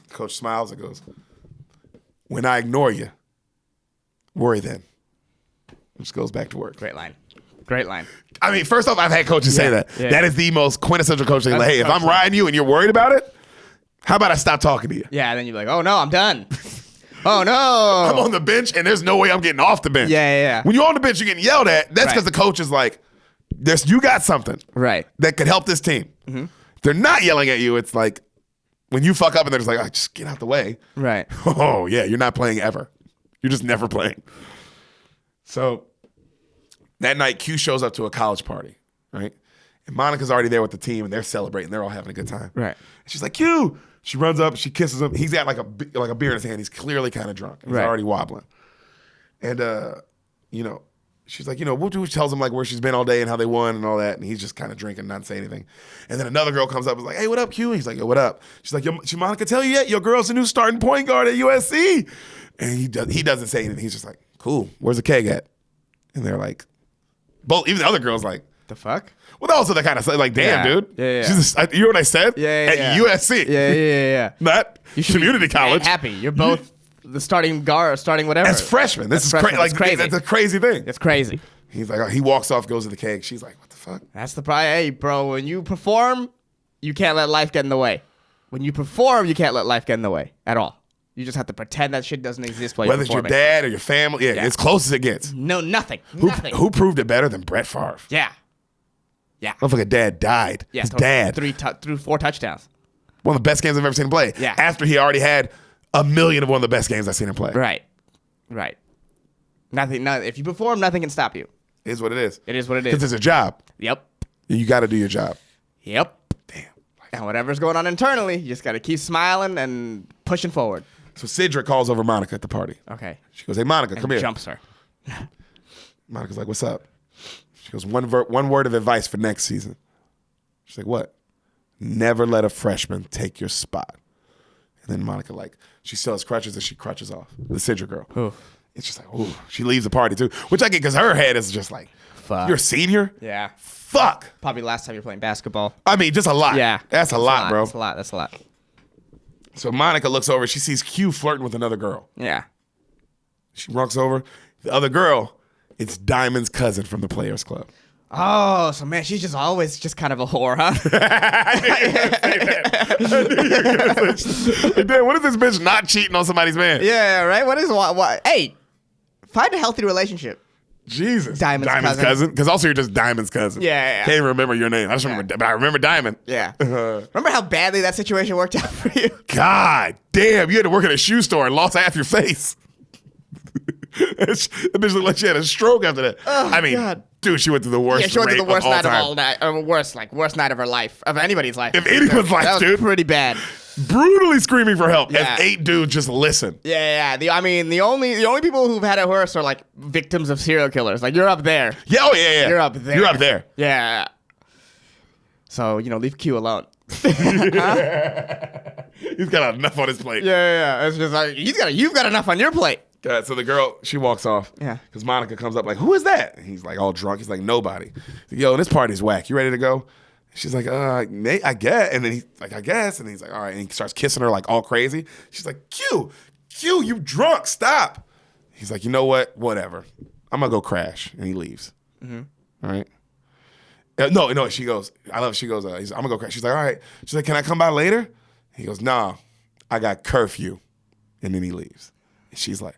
Coach smiles and goes, when I ignore you, worry then. And just goes back to work. Great line. I mean, first off, I've had coaches say that. Yeah. That is the most quintessential coaching. Like, hey, if I'm riding you and you're worried about it, how about I stop talking to you? Yeah, and then you're like, oh no, I'm done. Oh no. I'm on the bench and there's no way I'm getting off the bench. Yeah. When you're on the bench, you're getting yelled at. That's because the coach is like, you got something that could help this team. Mm-hmm. They're not yelling at you. It's like when you fuck up and they're just like, just get out the way. Right. Oh, yeah, you're not playing ever. You're just never playing. So that night, Q shows up to a college party, right? And Monica's already there with the team, and they're celebrating. They're all having a good time. Right. And she's like, Q! She runs up, she kisses him. He's got like a beer in his hand. He's clearly kind of drunk. He's already wobbling. And, she's like, Wutu tells him where she's been all day and how they won and all that. And he's just kind of drinking, not saying anything. And then another girl comes up and is like, hey, what up, Q? And he's like, yo, what up? She's like, did Monica tell you yet? Your girl's the new starting point guard at USC. And he doesn't say anything. He's just like, cool. Where's the keg at? And they're like, even the other girl's like, the fuck? Well, also they kind of say like, damn, dude. Yeah. You know what I said? Yeah. At USC. Yeah. Not community college. Happy. You're both the starting guard or starting whatever. As freshmen. This is crazy. That's a crazy thing. It's crazy. He's like, he walks off, goes to the keg. She's like, what the fuck? That's the problem. Hey, bro, when you perform, you can't let life get in the way. When you perform, you can't let life get in the way at all. You just have to pretend that shit doesn't exist while you're Whether it's your performing. dad or your family, it's close as it gets. No, nothing. Who proved it better than Brett Favre? Yeah. Yeah. Motherfucker dad died. Yeah, His dad. threw 4 touchdowns. One of the best games I've ever seen him play. Yeah. After he already had a million of one of the best games I've seen him play. Right. If you perform, nothing can stop you. It is what it is. It is what it is. Because it's a job. Yep. You got to do your job. Damn. And whatever's going on internally, you just got to keep smiling and pushing forward. So Cedric calls over Monica at the party. Okay. She goes, hey, Monica, come here. Jumps her. Monica's like, what's up? She goes, one word of advice for next season. She's like, what? Never let a freshman take your spot. And then Monica, she still has crutches and she crutches off. The Cedric girl. Oof. It's just like, ooh. She leaves the party too. Which I get because her head is just like, fuck. You're a senior? Yeah. Fuck. Probably the last time you're playing basketball. I mean, just a lot. Yeah. That's a lot, bro. That's a lot. So Monica looks over. She sees Q flirting with another girl. Yeah. She walks over. The other girl, it's Diamond's cousin from the Players Club. Oh, so man, she's just always just kind of a whore, huh? Damn, what is this bitch not cheating on somebody's man? Yeah, right? What? Hey, find a healthy relationship. Jesus. Diamond's cousin. Because also you're just Diamond's cousin. Yeah. Can't even remember your name. I just remember, but I remember Diamond. Yeah. Remember how badly that situation worked out for you? God damn, you had to work at a shoe store and lost half your face. That bitch looked like she had a stroke after that. Oh, I mean, God. Dude, she went through the worst. Yeah, she went through the worst night of all night, or worst night of her life, of anybody's life. If anyone's life, that was dude. pretty bad. Brutally screaming for help. Yeah. As 8 dudes just listen. Yeah. The only people who've had it worse are like victims of serial killers. Like you're up there. Yeah, oh yeah. You're up there. You're up there. Yeah. So leave Q alone. He's got enough on his plate. Yeah. It's just like you've got enough on your plate. So the girl, she walks off. Yeah. Because Monica comes up like, who is that? And he's like all drunk. He's like, nobody. Yo, this party's whack. You ready to go? She's like, Nate, I guess. And then he's like, I guess. And he's like, all right. And he starts kissing her like all crazy. She's like, Q, you drunk. Stop. He's like, you know what? Whatever. I'm going to go crash. And he leaves. Mm-hmm. All right. No, she goes, I love it. She goes, I'm going to go crash. She's like, all right. She's like, can I come by later? He goes, nah, I got curfew. And then he leaves. And she's like,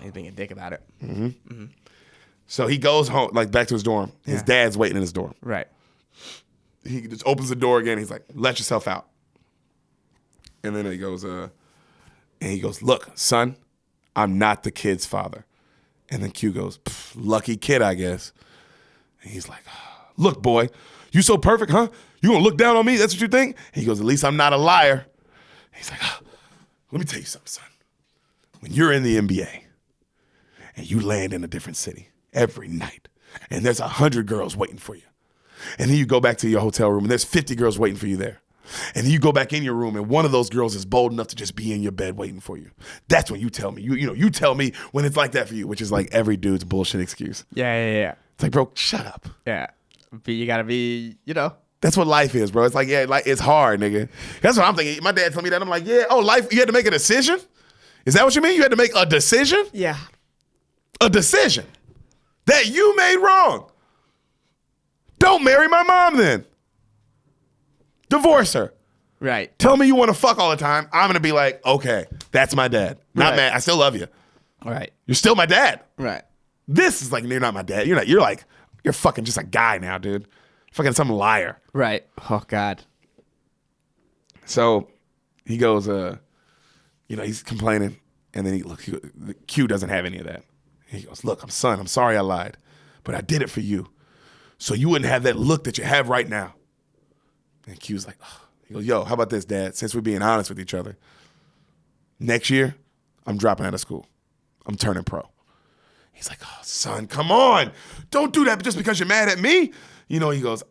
he's being a dick about it. Mm-hmm. Mm-hmm. So he goes home, back to his dorm. His dad's waiting in his dorm. Right. He just opens the door again. He's like, let yourself out. And then he goes, look, son, I'm not the kid's father. And then Q goes, lucky kid, I guess. And he's like, look, boy, you so perfect, huh? You gonna look down on me? That's what you think? And he goes, at least I'm not a liar. He's like, let me tell you something, son. When you're in the NBA and you land in a different city every night and there's 100 girls waiting for you, and then you go back to your hotel room and there's 50 girls waiting for you there, and then you go back in your room and one of those girls is bold enough to just be in your bed waiting for you. That's when you tell me. You tell me when it's like that for you, which is like every dude's bullshit excuse. Yeah. It's like, bro, shut up. Yeah. But you gotta be, That's what life is, bro. It's like, it's hard, nigga. That's what I'm thinking. My dad told me that. I'm like, life, you had to make a decision? Is that what you mean? You had to make a decision? Yeah. A decision that you made wrong. Don't marry my mom then. Divorce her. Right. Tell me you want to fuck all the time. I'm going to be like, okay, that's my dad. Not mad. I still love you. Right. You're still my dad. Right. This is like, you're not my dad. You're fucking just a guy now, dude. Fucking some liar. Right. Oh, God. So he goes, he's complaining. And then Q doesn't have any of that. He goes, look, I'm sorry I lied. But I did it for you. So you wouldn't have that look that you have right now. And Q's like, oh. He goes, yo, how about this, Dad? Since we're being honest with each other, next year, I'm dropping out of school. I'm turning pro. He's like, oh, son, come on. Don't do that just because you're mad at me. He goes,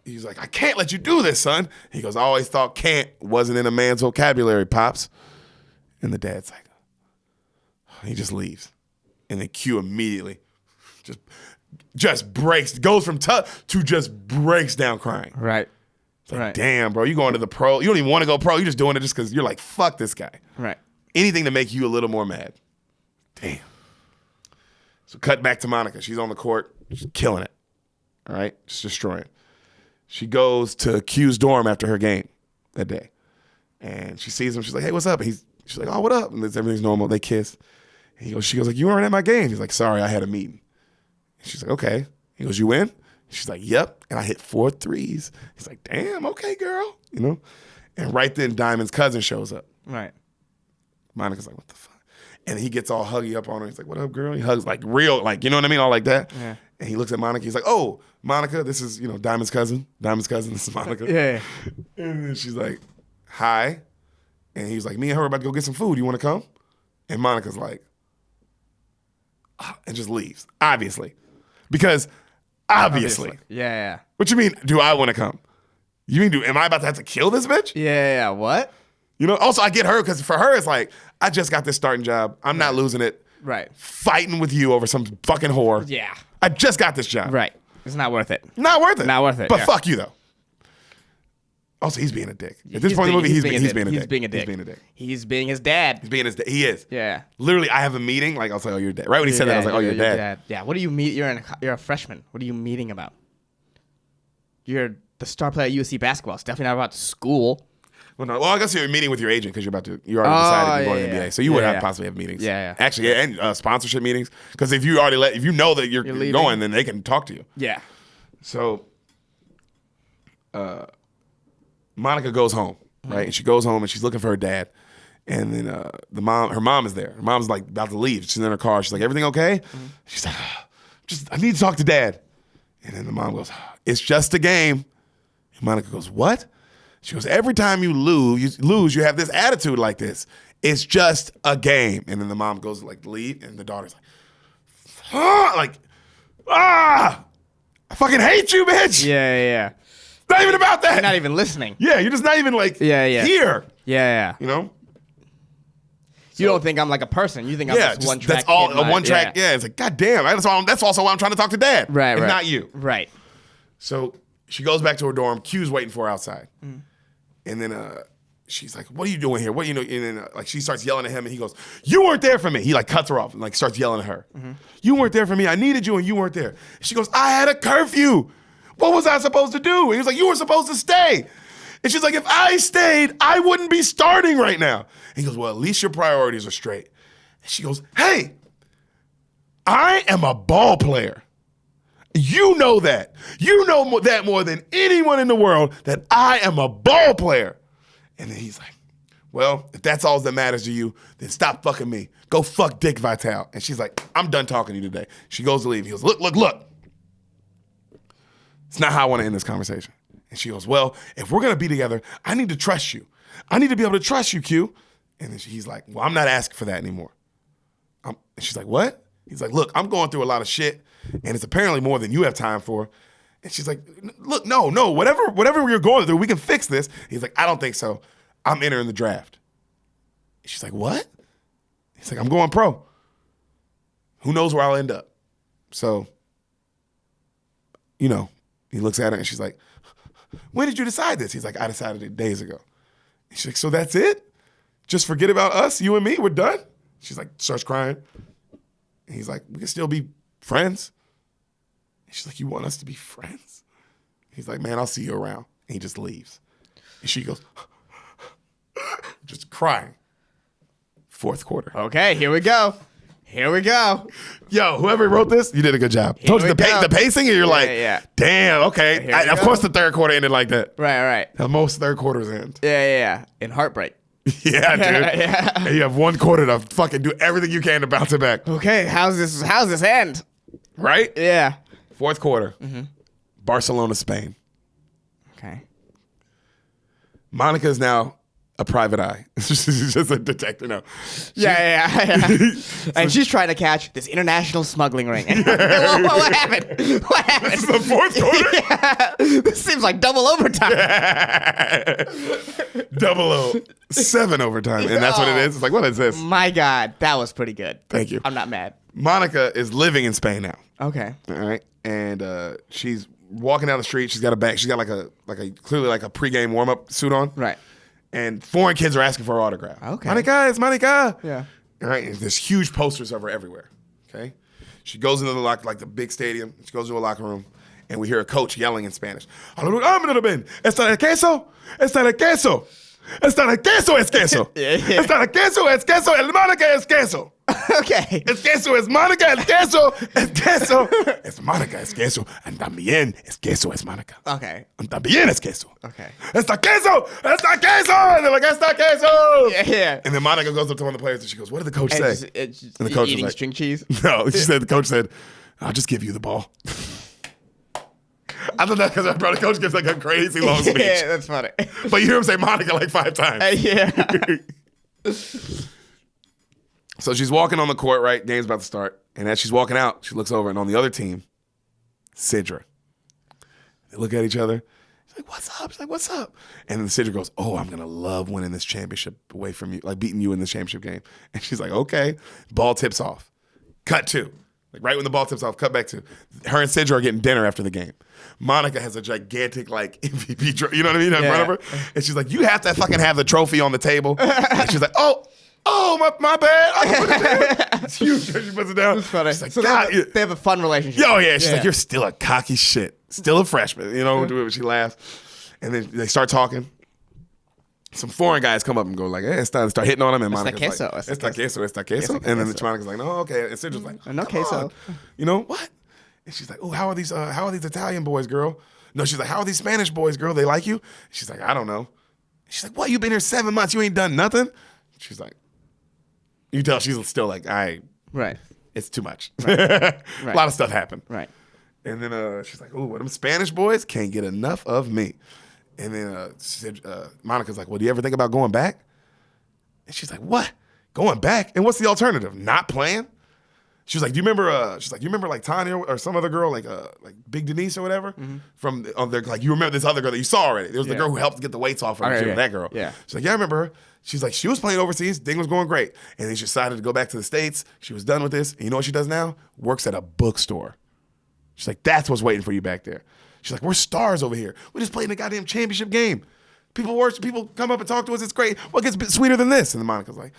he's like, I can't let you do this, son. He goes, I always thought can't wasn't in a man's vocabulary, Pops. And the dad's like, he just leaves. And then Q immediately just breaks, goes from tough to just breaks down crying. Right. It's like, damn, bro, you going to the pro. You don't even want to go pro. You're just doing it just because you're like, fuck this guy. Right. Anything to make you a little more mad. Damn. So cut back to Monica. She's on the court. She's killing it. All right? Just destroying it. She goes to Q's dorm after her game that day. And she sees him. She's like, hey, what's up? And she's like, oh, what up? And everything's normal. They kiss. And she goes like, you weren't at my game. He's like, sorry, I had a meeting. And she's like, okay. He goes, you win? She's like, yep. And I hit 4 threes. He's like, damn, okay, girl. You know? And right then, Diamond's cousin shows up. Right. Monica's like, what the fuck? And he gets all huggy up on her. He's like, what up, girl? He hugs like real, like, you know what I mean? All like that. Yeah. And he looks at Monica. He's like, oh, Monica, this is, you know, Diamond's cousin. Diamond's cousin, this is Monica. Yeah. And then she's like, hi. And he's like, me and her are about to go get some food. You want to come? And Monica's like, and just leaves, obviously. Because obviously. Yeah. What you mean, do I want to come? You mean, am I about to have to kill this bitch? Yeah. What? You know, also I get her because for her it's like, I just got this starting job. I'm not losing it. Right. Fighting with you over some fucking whore. Yeah. I just got this job. Right. It's not worth it. Not worth it. Not worth it. But yeah. fuck you though. Also, he's being a dick. At this point in the movie, he's being a dick. He's being a dick. He's being a dick. He's being his dad. He's being his dad. He is. Yeah. Literally, I have a meeting. Like, I'll say, oh, you're dad. Right when he said that, I was like, oh, you're dad. Yeah. What do you meet? You're a freshman. What are you meeting about? You're the star player at USC basketball. It's definitely not about school. Well, no. Well, I guess you're meeting with your agent because you already decided you're going to the NBA. So you would have possibly have meetings. Yeah. Actually, and sponsorship meetings. Because if you know that you're going, then they can talk to you. Yeah. So, Monica goes home, right? And she goes home and she's looking for her dad. And then her mom is there. Her mom's like about to leave. She's in her car. She's like, everything okay? She's like, I need to talk to dad. And then the mom goes, it's just a game. And Monica goes, what? She goes, every time you lose, you have this attitude like this. It's just a game. And then the mom goes to like leave, and the daughter's like, I fucking hate you, bitch. Yeah. It's not even about that. You're not even listening. Yeah, you're just not even like here. Yeah. You know? You don't think I'm like a person. You think I'm just one track. That's all a one track. Yeah, it's like, God damn. That's also why I'm trying to talk to dad. Right. And not you. Right. So she goes back to her dorm. Q's waiting for her outside. And then she's like, what are you doing here? What, you know? And then like she starts yelling at him, and he goes, you weren't there for me. He like cuts her off and like starts yelling at her. You weren't there for me. I needed you, and you weren't there. And she goes, I had a curfew. What was I supposed to do? And he was like, you were supposed to stay. And she's like, if I stayed, I wouldn't be starting right now. And he goes, well, at least your priorities are straight. And she goes, hey, I am a ball player. You know that. You know that more than anyone in the world, that I am a ball player. And then he's like, well, if that's all that matters to you, then stop fucking me. Go fuck Dick Vitale. And she's like, I'm done talking to you today. She goes to leave. He goes, look. It's not how I want to end this conversation. And she goes, well, if we're going to be together, I need to trust you. I need to be able to trust you, Q. And then he's like, well, I'm not asking for that anymore. And she's like, what? He's like, look, I'm going through a lot of shit, and it's apparently more than you have time for. And she's like, look, no, whatever you're going through, we can fix this. He's like, I don't think so. I'm entering the draft. And she's like, what? He's like, I'm going pro. Who knows where I'll end up? So, you know, he looks at her, and she's like, when did you decide this? He's like, I decided it days ago. And she's like, so that's it? Just forget about us, you and me, we're done? She's like, starts crying. And he's like, we can still be friends. And she's like, you want us to be friends? He's like, man, I'll see you around. And he just leaves. And she goes, just crying. Fourth quarter. Okay, here we go. Yo, whoever wrote this, you did a good job. Told you the pacing, and you're like, damn, okay. Of course the third quarter ended like that. Right. How most third quarters end. Yeah. In heartbreak. Yeah, dude. Yeah. And you have one quarter to fucking do everything you can to bounce it back. Okay, how's this end? Right? Yeah. Fourth quarter. Barcelona, Spain. Okay. Monica is now a private eye. She's just a detective now. Yeah. And she's trying to catch this international smuggling ring. What happened? This is the fourth quarter? Yeah. This seems like double overtime. 007 overtime. And that's what it is? It's like, what is this? My God, that was pretty good. Thank you. I'm not mad. Monica is living in Spain now. Okay. All right. And she's walking down the street. She's got a bag. She's got clearly like a pregame warm-up suit on. Right. And foreign kids are asking for her autograph. Okay. Monica, it's Monica. Yeah. All right. And there's huge posters of her everywhere. Okay. She goes into the big stadium. She goes to a locker room, and we hear a coach yelling in Spanish. ¿Está de queso? ¿Está de queso? ¿Está de queso es queso? Yeah. ¿Está de queso es queso? El Monica es queso. Okay. Es queso, es Monica, es queso, es queso. Es Monica, es queso. And también es queso, es Monica. Okay. And también es queso. Okay. Esta queso, esta queso. And they're like, esta queso. Yeah. And then Monica goes up to one of the players and she goes, what did the coach say? And the coach was eating like, string cheese. No, she said, the coach said, I'll just give you the ball. I thought that because our brother coach gives like a crazy long speech. Yeah, that's funny. But you hear him say Monica like 5 times. Yeah. So she's walking on the court, right? Game's about to start. And as she's walking out, she looks over, and on the other team, Sidra. They look at each other. She's like, what's up? She's like, what's up? And then Sidra goes, oh, I'm going to love winning this championship away from you, like beating you in this championship game. And she's like, okay. Ball tips off. Cut 2. Like right when the ball tips off, cut back 2. Her and Sidra are getting dinner after the game. Monica has a gigantic like MVP, you know what I mean, in front of her. And she's like, you have to fucking have the trophy on the table. And she's like, oh, my bad. It's huge. She puts it down. It's funny. She's like, So God, they have a fun relationship. Oh, yeah. She's like, you're still a cocky shit. Still a freshman. You know, she laughs. And then they start talking. Some foreign guys come up and go like, hey, start hitting on him. And Monica's like, esta queso. And then Monica's like, no, okay. And Cidra's like, no queso. You know, what? And she's like, oh, how are these Italian boys, girl? No, she's like, how are these Spanish boys, girl? They like you? She's like, I don't know. She's like, what? You've been here 7 months. You ain't done nothing? She's like, you tell she's still like, right. It's too much. Right. A lot of stuff happened. Right. And then she's like, oh, them Spanish boys can't get enough of me. And then Monica's like, well, do you ever think about going back? And she's like, what? Going back? And what's the alternative? Not playing? She was like, do you remember like Tanya or some other girl, like Big Denise or whatever? Mm-hmm. From like, you remember this other girl that you saw already. There was the girl who helped get the weights off her. That girl. Yeah. She's like, yeah, I remember her. She's like, she was playing overseas. Thing was going great. And then she decided to go back to the States. She was done with this. And you know what she does now? Works at a bookstore. She's like, that's what's waiting for you back there. She's like, we're stars over here. We just played in a goddamn championship game. People come up and talk to us. It's great. What gets a bit sweeter than this? And then Monica's like,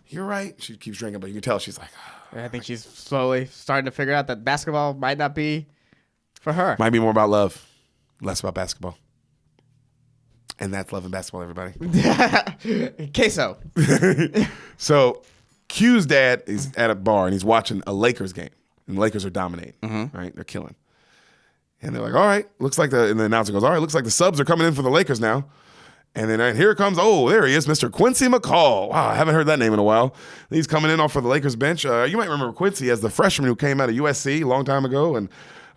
you're right. She keeps drinking, but you can tell she's like, I think she's slowly starting to figure out that basketball might not be for her. Might be more about love, less about basketball. And that's love and basketball, everybody. Queso. So Q's dad is at a bar and he's watching a Lakers game. And the Lakers are dominating, right? They're killing. And they're like, all right, looks like and the announcer goes, all right, looks like the subs are coming in for the Lakers now. And then here comes, there he is, Mr. Quincy McCall. Wow, I haven't heard that name in a while. He's coming in off for the Lakers bench. You might remember Quincy as the freshman who came out of USC a long time ago. And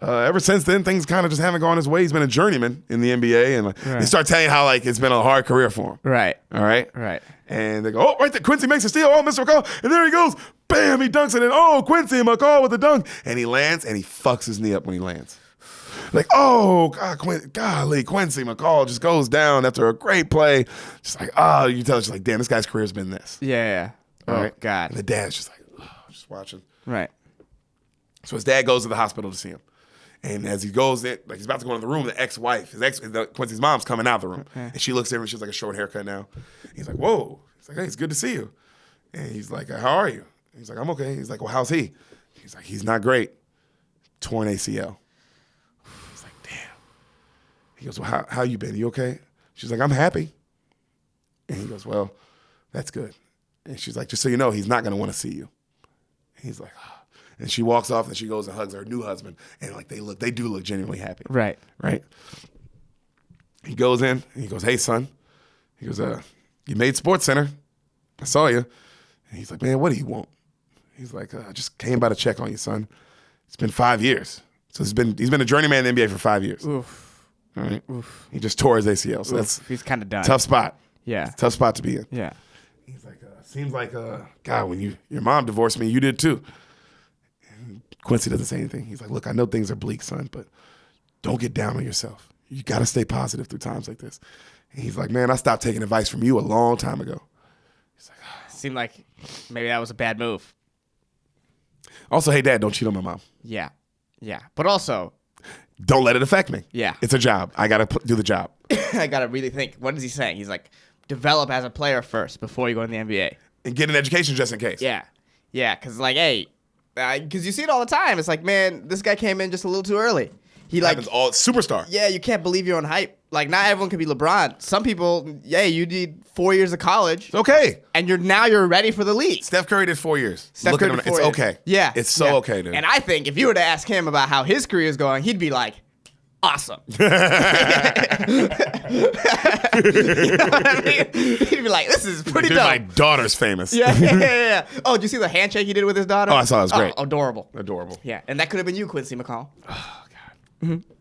ever since then, things kind of just haven't gone his way. He's been a journeyman in the NBA. And they start telling you how it's been a hard career for him. Right. All right? Right. And they go, right there, Quincy makes a steal. Oh, Mr. McCall. And there he goes. Bam, he dunks it in. Quincy McCall with the dunk. And he lands, and he fucks his knee up when he lands. Like, God, Quincy McCall just goes down after a great play. Just like, you tell it's just like, damn, this guy's career's been this. Yeah. Right? God. And the dad's just like, just watching. Right. So his dad goes to the hospital to see him. And as he goes in, like he's about to go into the room, the ex-wife, Quincy's mom's coming out of the room. Okay. And she looks at him, and she has like a short haircut now. He's like, whoa. He's like, hey, it's good to see you. And he's like, how are you? He's like, I'm okay. He's like, well, how's he? He's like, he's not great. Torn ACL. He goes, well, how you been? You okay? She's like, I'm happy. And he goes, well, that's good. And she's like, just so you know, he's not going to want to see you. And he's like, And she walks off and she goes and hugs her new husband. And like they do look genuinely happy. Right. Right. He goes in and he goes, hey, son. He goes, you made Sports Center. I saw you. And he's like, man, what do you want? He's like, I just came by to check on you, son. It's been 5 years. So he's been a journeyman in the NBA for 5 years. Oof. All right. Oof. He just tore his ACL. So he's kind of done. Tough spot. Yeah. Tough spot to be in. Yeah. He's like, seems like, God, when your mom divorced me, you did too. And Quincy doesn't say anything. He's like, look, I know things are bleak, son, but don't get down on yourself. You got to stay positive through times like this. And he's like, man, I stopped taking advice from you a long time ago. He's like, Seemed like maybe that was a bad move. Also, hey, Dad, don't cheat on my mom. Yeah. Yeah. But also, don't let it affect me. Yeah. It's a job. I got to do the job. I got to really think. What is he saying? He's like, develop as a player first before you go in the NBA. And get an education just in case. Yeah. Yeah. Because, like, hey, because you see it all the time. It's like, man, this guy came in just a little too early. He like happens all superstar. Yeah, you can't believe your own hype. Like, not everyone can be LeBron. Some people, you need 4 years of college. It's okay. And you're ready for the league. Steph Curry did 4 years. Steph Curry did 4 years. It's okay. Yeah. It's so okay, dude. And I think if you were to ask him about how his career is going, he'd be like, awesome. You know what I mean? He'd be like, this is pretty dope. My daughter's famous. Yeah. Oh, did you see the handshake he did with his daughter? Oh, I saw it. It was great. Oh, adorable. Yeah, and that could have been you, Quincy McCall. Oh, God. Mm-hmm.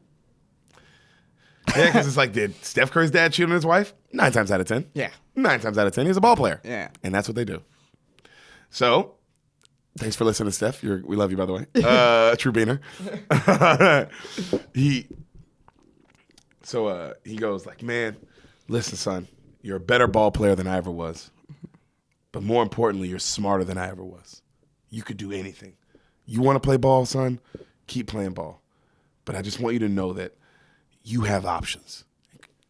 Yeah, because it's like, did Steph Curry's dad cheat on his wife? 9 times out of 10. Yeah. 9 times out of 10, he's a ball player. Yeah. And that's what they do. So, thanks for listening, Steph. We love you, by the way. True beaner. He goes like, man, listen, son, you're a better ball player than I ever was. But more importantly, you're smarter than I ever was. You could do anything. You want to play ball, son? Keep playing ball. But I just want you to know that you have options.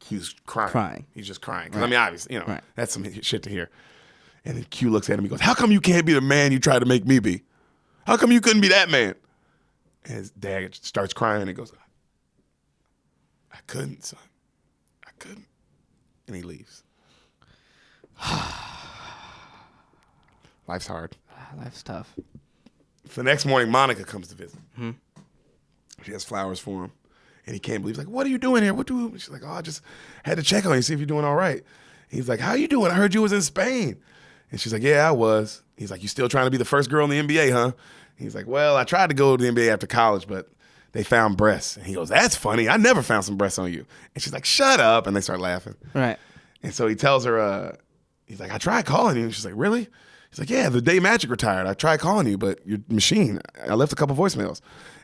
He was crying. He's just crying. Right. I mean, obviously, that's some shit to hear. And then Q looks at him and goes, how come you can't be the man you tried to make me be? How come you couldn't be that man? And his dad starts crying and goes, I couldn't, son. I couldn't. And he leaves. Life's hard. Life's tough. The next morning, Monica comes to visit. Mm-hmm. She has flowers for him. And he can't believe, he's like, what are you doing here? She's like, oh, I just had to check on you, see if you're doing all right. He's like, how you doing? I heard you was in Spain. And she's like, yeah, I was. He's like, you still trying to be the first girl in the NBA, huh? He's like, well, I tried to go to the NBA after college, but they found breasts. And he goes, that's funny. I never found some breasts on you. And she's like, shut up. And they start laughing. Right. And so he tells her, he's like, I tried calling you. And she's like, really? He's like, yeah, the day Magic retired, I tried calling you, but your machine, I left a couple voicemails.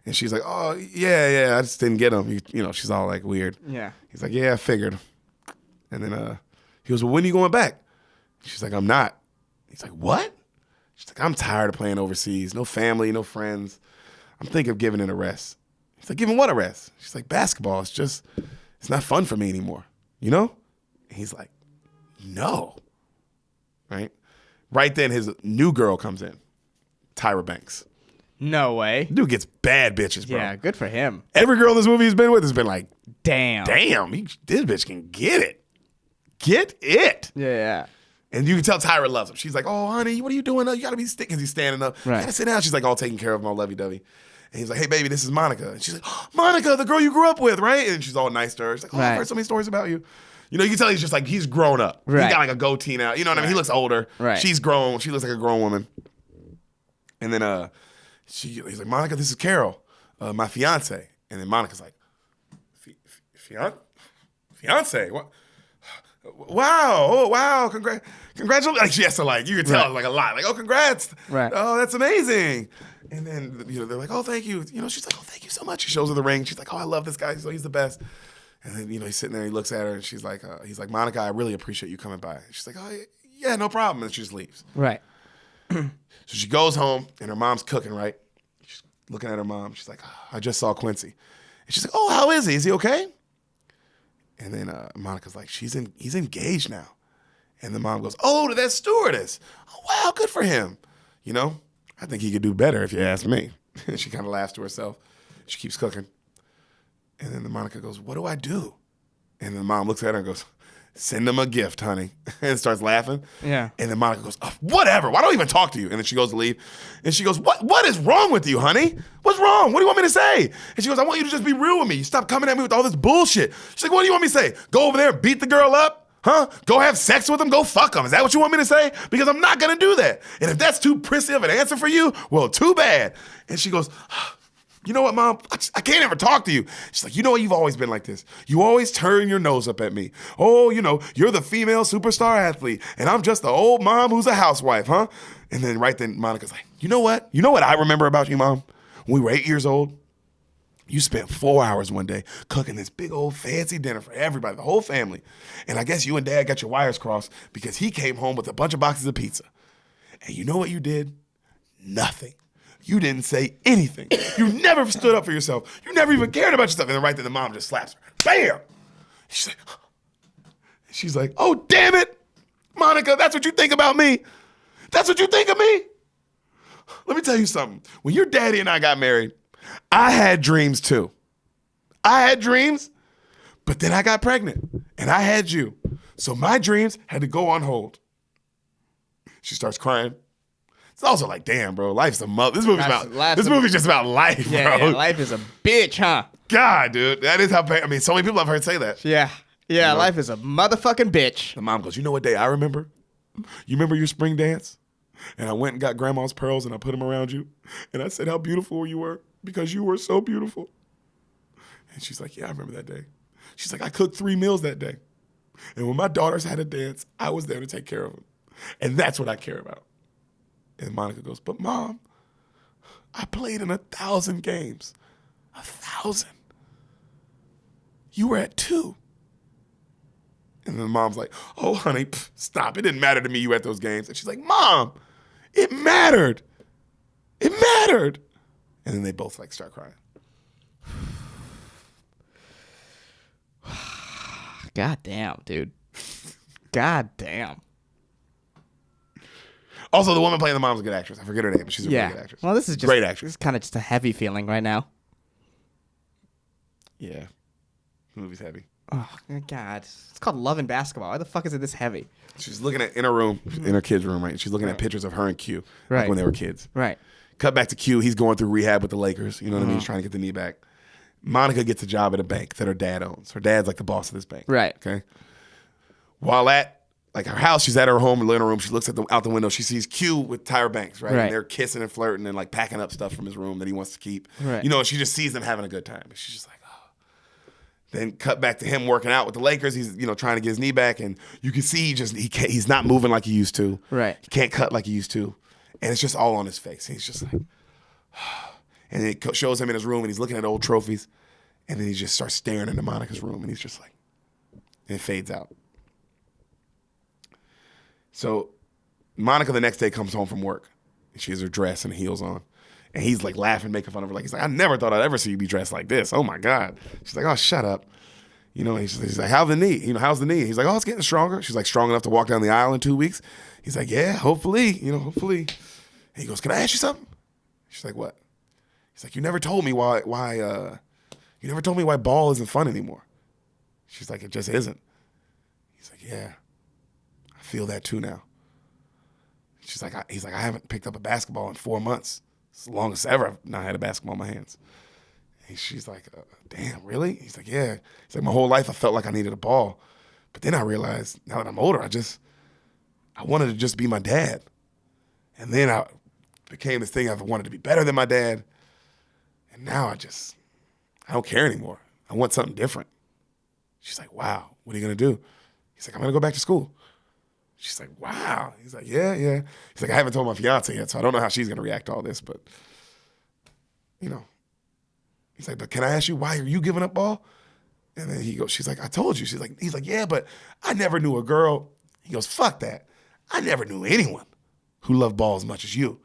And she's like, oh, yeah, I just didn't get them. She's all like weird. Yeah. He's like, yeah, I figured. And then he goes, well, when are you going back? She's like, I'm not. He's like, what? She's like, I'm tired of playing overseas. No family, no friends. I'm thinking of giving it a rest. He's like, giving what a rest? She's like, basketball. It's not fun for me anymore. You know? And he's like, no. Right? Right then, his new girl comes in, Tyra Banks. No way. Dude gets bad bitches, bro. Yeah, good for him. Every girl in this movie he's been with has been like, damn, this bitch can get it. Get it. Yeah. And you can tell Tyra loves him. She's like, oh, honey, what are you doing? You got to be sticking. He's standing up. Right. You got to sit down. She's like all taking care of him, all lovey-dovey. And he's like, hey, baby, this is Monica. And she's like, oh, Monica, the girl you grew up with, right? And she's all nice to her. She's like, oh, I've heard so many stories about you. You know, you can tell he's just like, he's grown up. Right. He got like a goatee now. You know what I mean? He looks older. Right. She's grown. She looks like a grown woman. And then he's like, Monica, this is Carol, my fiance. And then Monica's like, fiance? What? Wow. Oh, wow. Congratulations. Like, she has to you can tell like a lot. Like, oh, congrats. Right. Oh, that's amazing. And then, they're like, oh, thank you. She's like, oh, thank you so much. She shows her the ring. She's like, oh, I love this guy. He's the best. And then, he's sitting there, he looks at her, and she's like, he's like, Monica, I really appreciate you coming by. She's like, oh, yeah, no problem. And she just leaves. Right. So she goes home, and her mom's cooking, right? She's looking at her mom. She's like, oh, I just saw Quincy. And she's like, oh, how is he? Is he okay? And then Monica's like, he's engaged now. And the mom goes, oh, to that stewardess. Oh, wow, good for him. I think he could do better if you ask me. And she kind of laughs to herself. She keeps cooking. And then Monica goes, what do I do? And then mom looks at her and goes, send him a gift, honey. And starts laughing. Yeah. And then Monica goes, oh, whatever. Why don't I even talk to you? And then she goes to leave. And she goes, what is wrong with you, honey? What's wrong? What do you want me to say? And she goes, I want you to just be real with me. You stop coming at me with all this bullshit. She's like, what do you want me to say? Go over there and beat the girl up? Huh? Go have sex with him? Go fuck him. Is that what you want me to say? Because I'm not going to do that. And if that's too prissy of an answer for you, well, too bad. And she goes, you know what, Mom? I can't ever talk to you. She's like, you know what? You've always been like this. You always turn your nose up at me. Oh, you're the female superstar athlete, and I'm just the old mom who's a housewife, huh? And then right then, Monica's like, you know what? You know what I remember about you, Mom? When we were 8 years old, you spent 4 hours one day cooking this big old fancy dinner for everybody, the whole family. And I guess you and Dad got your wires crossed because he came home with a bunch of boxes of pizza. And you know what you did? Nothing. You didn't say anything. You never stood up for yourself. You never even cared about yourself. And then right then the mom just slaps her. Bam! She's like, oh, damn it. Monica, that's what you think about me. That's what you think of me. Let me tell you something. When your daddy and I got married, I had dreams too. I had dreams, but then I got pregnant and I had you. So my dreams had to go on hold. She starts crying. It's also like, damn, bro, life's a mother. This movie's just about life, bro. Yeah, life is a bitch, huh? God, dude, that is how. I mean, so many people I've heard say that. Yeah, life is a motherfucking bitch. The mom goes, you know what day I remember? You remember your spring dance? And I went and got grandma's pearls and I put them around you. And I said how beautiful you were because you were so beautiful. And she's like, yeah, I remember that day. She's like, I cooked 3 meals that day. And when my daughters had a dance, I was there to take care of them. And that's what I care about. And Monica goes, but Mom, I played in 1,000 games. 1,000. You were at 2. And then the mom's like, oh, honey, stop. It didn't matter to me you were at those games. And she's like, Mom, it mattered. It mattered. And then they both like start crying. God damn, dude. God damn. Also, the woman playing the mom's a good actress. I forget her name, but she's a really good actress. Well, this is just great actress. This is kind of just a heavy feeling right now. Yeah. The movie's heavy. Oh, God. It's called Love and Basketball. Why the fuck is it this heavy? She's looking at, in her room, in her kid's room, right? She's looking at pictures of her and Q like when they were kids. Right. Cut back to Q. He's going through rehab with the Lakers. You know what I mean? He's trying to get the knee back. Monica gets a job at a bank that her dad owns. Her dad's like the boss of this bank. Right. Okay. While at like her house, she's at her home, living room. She looks out the window. She sees Q with Tyra Banks, right? And they're kissing and flirting and like packing up stuff from his room that he wants to keep. Right. You know, she just sees them having a good time. And she's just like, oh. Then cut back to him working out with the Lakers. He's trying to get his knee back, and you can see he's not moving like he used to. Right. He can't cut like he used to, and it's just all on his face. He's just like, and it shows him in his room, and he's looking at old trophies, and then he just starts staring into Monica's room, and he's just like, and it fades out. So Monica the next day comes home from work. She has her dress and heels on. And he's like laughing, making fun of her. Like, he's like, I never thought I'd ever see you be dressed like this. Oh my God. She's like, oh, shut up. He's like, how's the knee? How's the knee? He's like, oh, it's getting stronger. She's like, strong enough to walk down the aisle in 2 weeks. He's like, yeah, hopefully, hopefully. And he goes, can I ask you something? She's like, what? He's like, you never told me why ball isn't fun anymore. She's like, it just isn't. He's like, yeah. Feel that too now. He's like, I haven't picked up a basketball in 4 months. It's the longest ever I've not had a basketball in my hands. And she's like, damn, really? He's like, yeah. He's like, my whole life I felt like I needed a ball. But then I realized, now that I'm older, I wanted to just be my dad. And then I became this thing, I wanted to be better than my dad. And now I don't care anymore. I want something different. She's like, wow, what are you going to do? He's like, I'm going to go back to school. She's like, wow. He's like, yeah. He's like, I haven't told my fiance yet, so I don't know how she's going to react to all this, but, He's like, but can I ask you, why are you giving up ball? And then she's like, I told you. He's like, yeah, but I never knew a girl. He goes, fuck that. I never knew anyone who loved ball as much as you.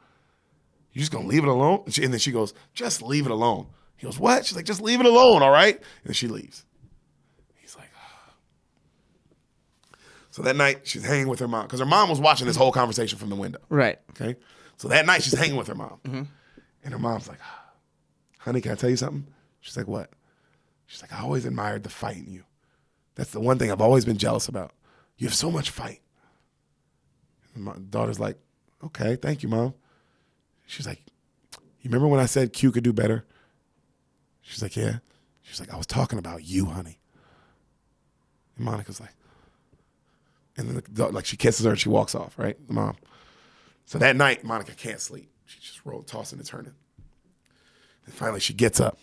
You just going to leave it alone? And then she goes, just leave it alone. He goes, what? She's like, just leave it alone, all right? And then she leaves. So that night, she's hanging with her mom. Because her mom was watching this whole conversation from the window. Right. Okay? So that night, she's hanging with her mom. Mm-hmm. And her mom's like, honey, can I tell you something? She's like, what? She's like, I always admired the fight in you. That's the one thing I've always been jealous about. You have so much fight. And my daughter's like, okay, thank you, Mom. She's like, you remember when I said Q could do better? She's like, yeah. She's like, I was talking about you, honey. And Monica's like, and then she kisses her and she walks off, right? The mom. So that night, Monica can't sleep. She's just tossing and turning. And finally, she gets up.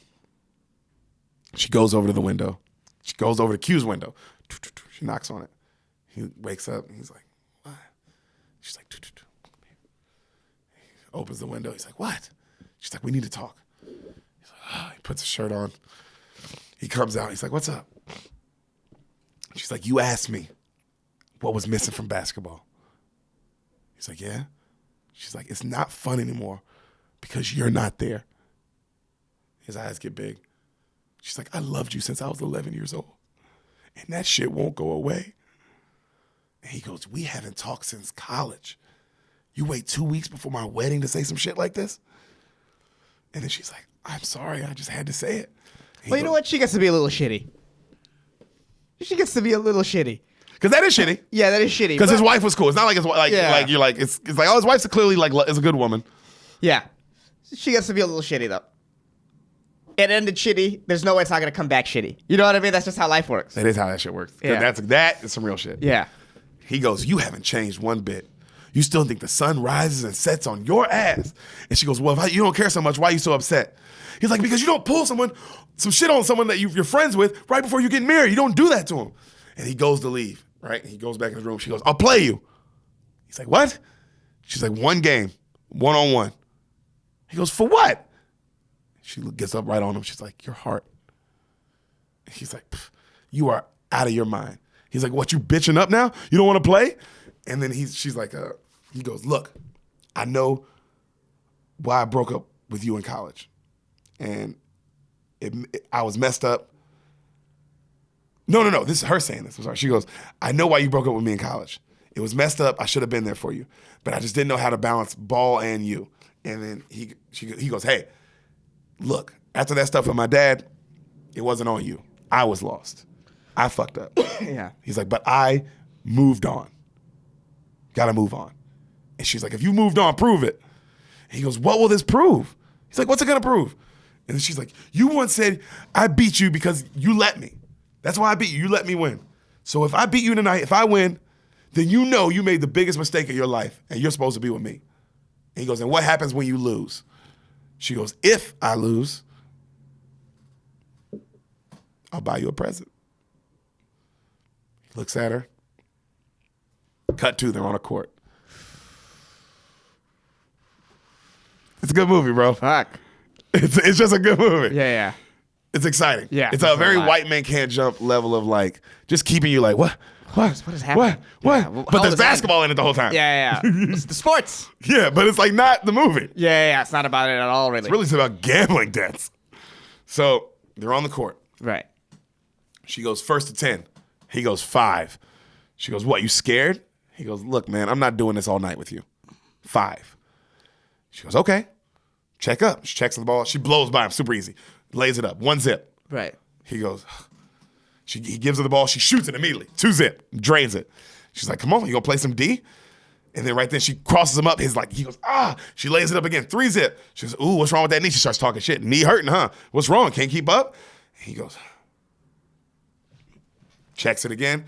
She goes over to the window. She goes over to Q's window. She knocks on it. He wakes up and he's like, what? She's like, he opens the window. He's like, what? She's like, we need to talk. He's like, oh. He puts his shirt on. He comes out. He's like, what's up? She's like, you asked me what was missing from basketball. He's like, yeah? She's like, it's not fun anymore because you're not there. His eyes get big. She's like, I loved you since I was 11 years old. And that shit won't go away. And he goes, we haven't talked since college. You wait 2 weeks before my wedding to say some shit like this? And then she's like, I'm sorry, I just had to say it. Well, you know what? She gets to be a little shitty. She gets to be a little shitty. Because that is shitty. Yeah, that is shitty. Because his wife was cool. It's not like Yeah. you're like it's like oh his wife's clearly like is a good woman. Yeah, she gets to be a little shitty though. It ended shitty. There's no way it's not gonna come back shitty. You know what I mean? That's just how life works. That is how that shit works. Yeah. That is some real shit. Yeah. He goes, you haven't changed one bit. You still think the sun rises and sets on your ass. And she goes, well, if you don't care so much, why are you so upset? He's like, because you don't pull some shit on someone that you're friends with right before you get married. You don't do that to him. And he goes to leave, right? He goes back in his room. She goes, I'll play you. He's like, what? She's like, one game, one-on-one. He goes, for what? She gets up right on him. She's like, your heart. He's like, you are out of your mind. He's like, what, you bitching up now? You don't want to play? And then she's like, he goes, look, I know why I broke up with you in college. And I was messed up. No. This is her saying this. I'm sorry. She goes, I know why you broke up with me in college. It was messed up. I should have been there for you. But I just didn't know how to balance ball and you. And then he goes, hey, look, after that stuff with my dad, it wasn't on you. I was lost. I fucked up. Yeah. He's like, but I moved on. Gotta move on. And she's like, if you moved on, prove it. And he goes, what will this prove? He's like, what's it gonna prove? And then she's like, you once said I beat you because you let me. That's why I beat you. You let me win. So if I beat you tonight, if I win, then you know you made the biggest mistake of your life and you're supposed to be with me. And he goes, and what happens when you lose? She goes, if I lose, I'll buy you a present. He looks at her. Cut to, they're on a court. It's a good movie, bro. Fuck. It's just a good movie. Yeah. It's exciting. Yeah. It's a very white man can't jump level of like just keeping you like, what is happening? What? Yeah, well, but there's basketball in it the whole time. Yeah. It's the sports. Yeah, but it's like not the movie. Yeah. It's not about it at all, really. It's really about gambling debts. So they're on the court. Right. She goes 1st to 10. He goes 5. She goes, what, you scared? He goes, look, man, I'm not doing this all night with you. 5. She goes, okay. Check up. She checks the ball. She blows by him super easy. Lays it up. 1 zip. Right. He goes, he gives her the ball. She shoots it immediately. 2 zip. Drains it. She's like, come on, you gonna play some D? And then right then she crosses him up. He goes, ah. She lays it up again. 3 zip. She goes, ooh, what's wrong with that knee? She starts talking shit. Knee hurting, huh? What's wrong? Can't keep up? He goes, checks it again.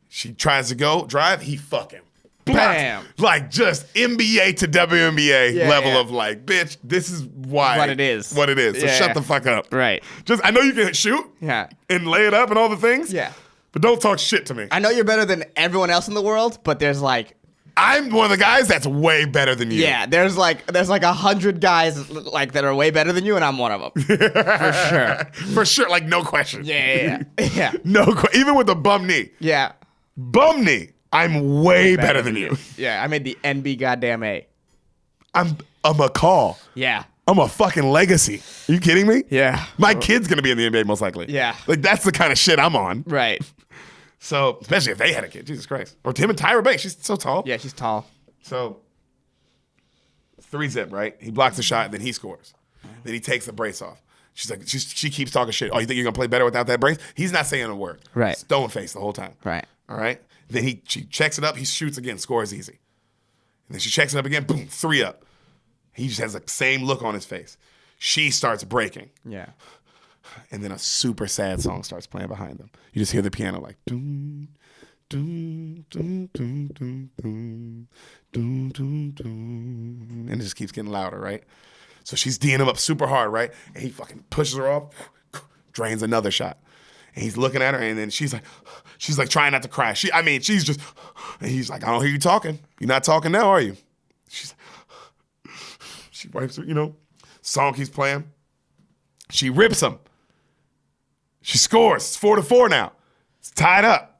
She tries to go, drive. He fucking blocks. Bam. Like just NBA to WNBA level of like, bitch, this is why. What it is. So shut the fuck up. Right. I know you can shoot. Yeah. And lay it up and all the things. Yeah. But don't talk shit to me. I know you're better than everyone else in the world, but there's like... I'm one of the guys that's way better than you. Yeah, there's like 100 guys like that are way better than you, and I'm one of them. For sure. For sure, like no question. Yeah. Even with the bum knee. Yeah. Bum knee, I'm way better than you. Yeah, I made the NB goddamn A. I'm a McCall. Yeah. I'm a fucking legacy. Are you kidding me? Yeah. My kid's gonna be in the NBA most likely. Yeah. Like that's the kind of shit I'm on. Right. So, especially if they had a kid, Jesus Christ. Or Tim and Tyra Banks, she's so tall. Yeah, she's tall. So, 3 zip, right? He blocks the shot, and then he scores. Then he takes the brace off. She's like, she keeps talking shit. Oh, you think you're gonna play better without that brace? He's not saying a word. Right. Stone face the whole time. Right. All right. Then she checks it up. He shoots again. Scores easy. And then she checks it up again. Boom. 3 up. He just has the same look on his face. She starts breaking. Yeah. And then a super sad song starts playing behind them. You just hear the piano like doom, doom, doom, doom, doom, doom, doom, doom, doom. And it just keeps getting louder, right? So she's D'ing him up super hard, right? And he fucking pushes her off, drains another shot. And he's looking at her, and then she's like trying not to cry. She's just, and he's like, I don't hear you talking. You're not talking now, are you? She wipes her, song keeps playing. She rips him. She scores. It's 4-4 now. It's tied up.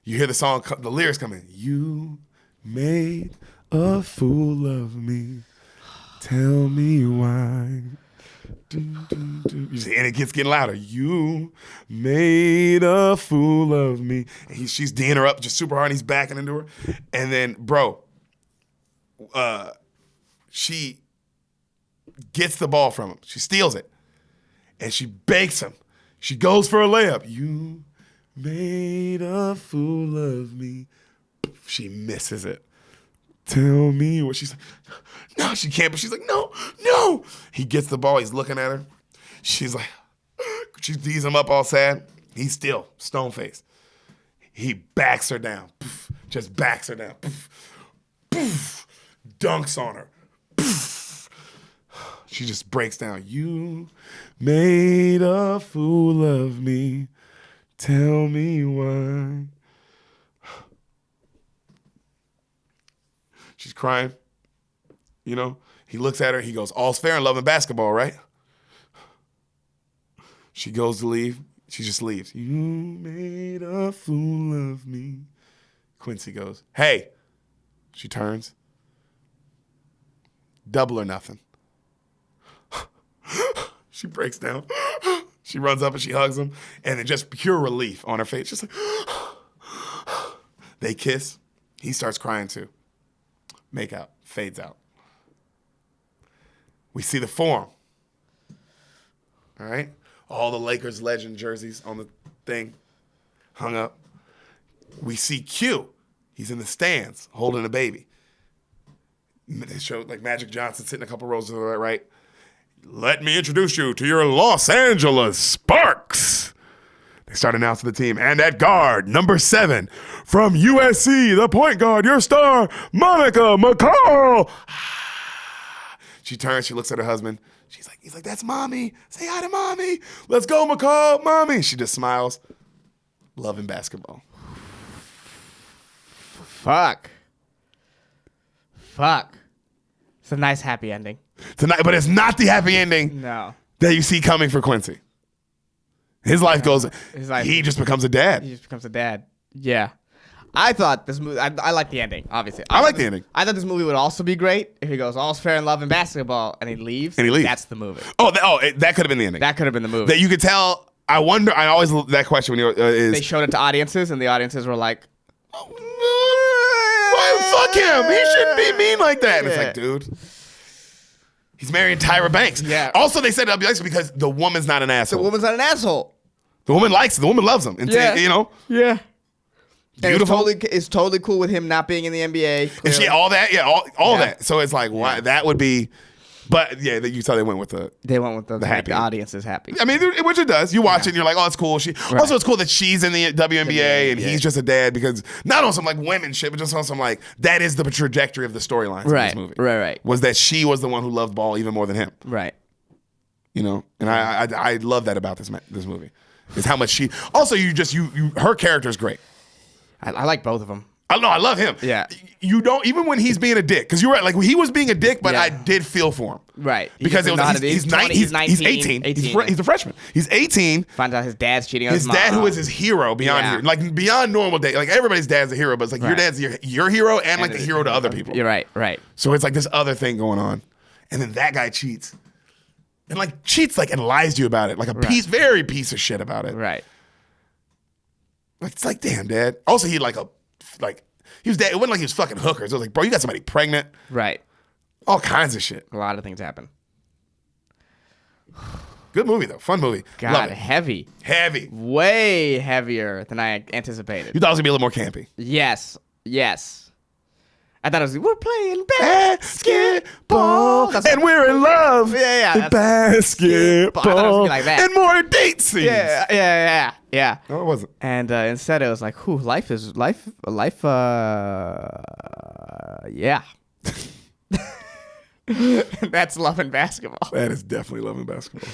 You hear the song, the lyrics come in. You made a fool of me. Tell me why. And it gets getting louder. You made a fool of me. And she's D'ing her up just super hard. And he's backing into her. And then, bro, she gets the ball from him. She steals it. And she bakes him. She goes for a layup. You made a fool of me. She misses it. Tell me what she's like. No, she can't, but she's like, no, no. He gets the ball. He's looking at her. She's like, she tees him up all sad. He's still stone-faced. He backs her down. Poof, just backs her down. Poof, poof, dunks on her. Poof. She just breaks down. You made a fool of me. Tell me why. She's crying. You know, he looks at her. He goes, all's fair in love and basketball, right? She goes to leave. She just leaves. You made a fool of me. Quincy goes, hey. She turns. Double or nothing. She breaks down. She runs up and she hugs him. And then just pure relief on her face. Just like, they kiss. He starts crying too. Make out. Fades out. We see the forum. All right? All the Lakers legend jerseys on the thing hung up. We see Q. He's in the stands holding a baby. They show like Magic Johnson sitting a couple rows to the right. Let me introduce you to your Los Angeles Sparks. They start announcing the team. And at guard, number 7, from USC, the point guard, your star, Monica McCall. She turns, she looks at her husband. He's like, that's mommy. Say hi to mommy. Let's go, McCall, mommy. She just smiles. Loving basketball. Fuck. It's a nice happy ending. Tonight, but it's not the happy ending No. that you see coming for Quincy. His life goes, he just becomes a dad. He just becomes a dad. Yeah. I thought this movie, I like the ending, obviously. I like the ending. I thought this movie would also be great if he goes, all's fair in love and basketball, and he leaves. That's the movie. That could have been the ending. That could have been the movie. That you could tell, I wonder, I always, that question when is. They showed it to audiences, and the audiences were like, fuck him. He shouldn't be mean like that. And it's like, dude. He's marrying Tyra Banks. Yeah. Also, they said it'll be nice because the woman's not an asshole. the woman's not an asshole. The woman likes it. The woman loves him. And you know? Yeah. Beautiful. And it's totally cool with him not being in the NBA. And she, all that. Yeah, all that. So it's like, why? That would be. But yeah, you saw they went with the. They went with the happy. The audience is happy. I mean, which it does. You watch it and you're like, oh, it's cool. Also, it's cool that she's in the WNBA and he's just a dad because not on some like women shit, but just on some like, that is the trajectory of the storylines in this movie. Right. Was that she was the one who loved ball even more than him. Right. You know? And I love that about this movie. Is how much she. Also, her character is great. I like both of them. I know, I love him. Yeah. You don't, even when he's being a dick, because you're right, like he was being a dick, but I did feel for him. Right. Because he's 18. He's a freshman. He's 18. Finds out his dad's cheating on his mom. His dad, who is his hero beyond like beyond normal day. Like everybody's dad's a hero, but it's like your dad's your hero and like the hero to other people. You're right. So it's like this other thing going on. And then that guy cheats. And like cheats like and lies to you about it. Like very piece of shit about it. Right. Like, it's like, damn, Dad. Also, he he was dead. It wasn't like he was fucking hookers. It was like, bro, you got somebody pregnant. Right. All kinds of shit. A lot of things happen. Good movie, though. Fun movie. God, Love it. heavy. Heavy. Way heavier than I anticipated. You thought it was going to be a little more campy. Yes. I thought it was, we're playing basketball. And we're in love. Yeah. Basketball. I thought it was gonna be like that. And more date scenes. Yeah. No, it wasn't. And instead it was like, life. Yeah. That's loving basketball. That is definitely loving basketball.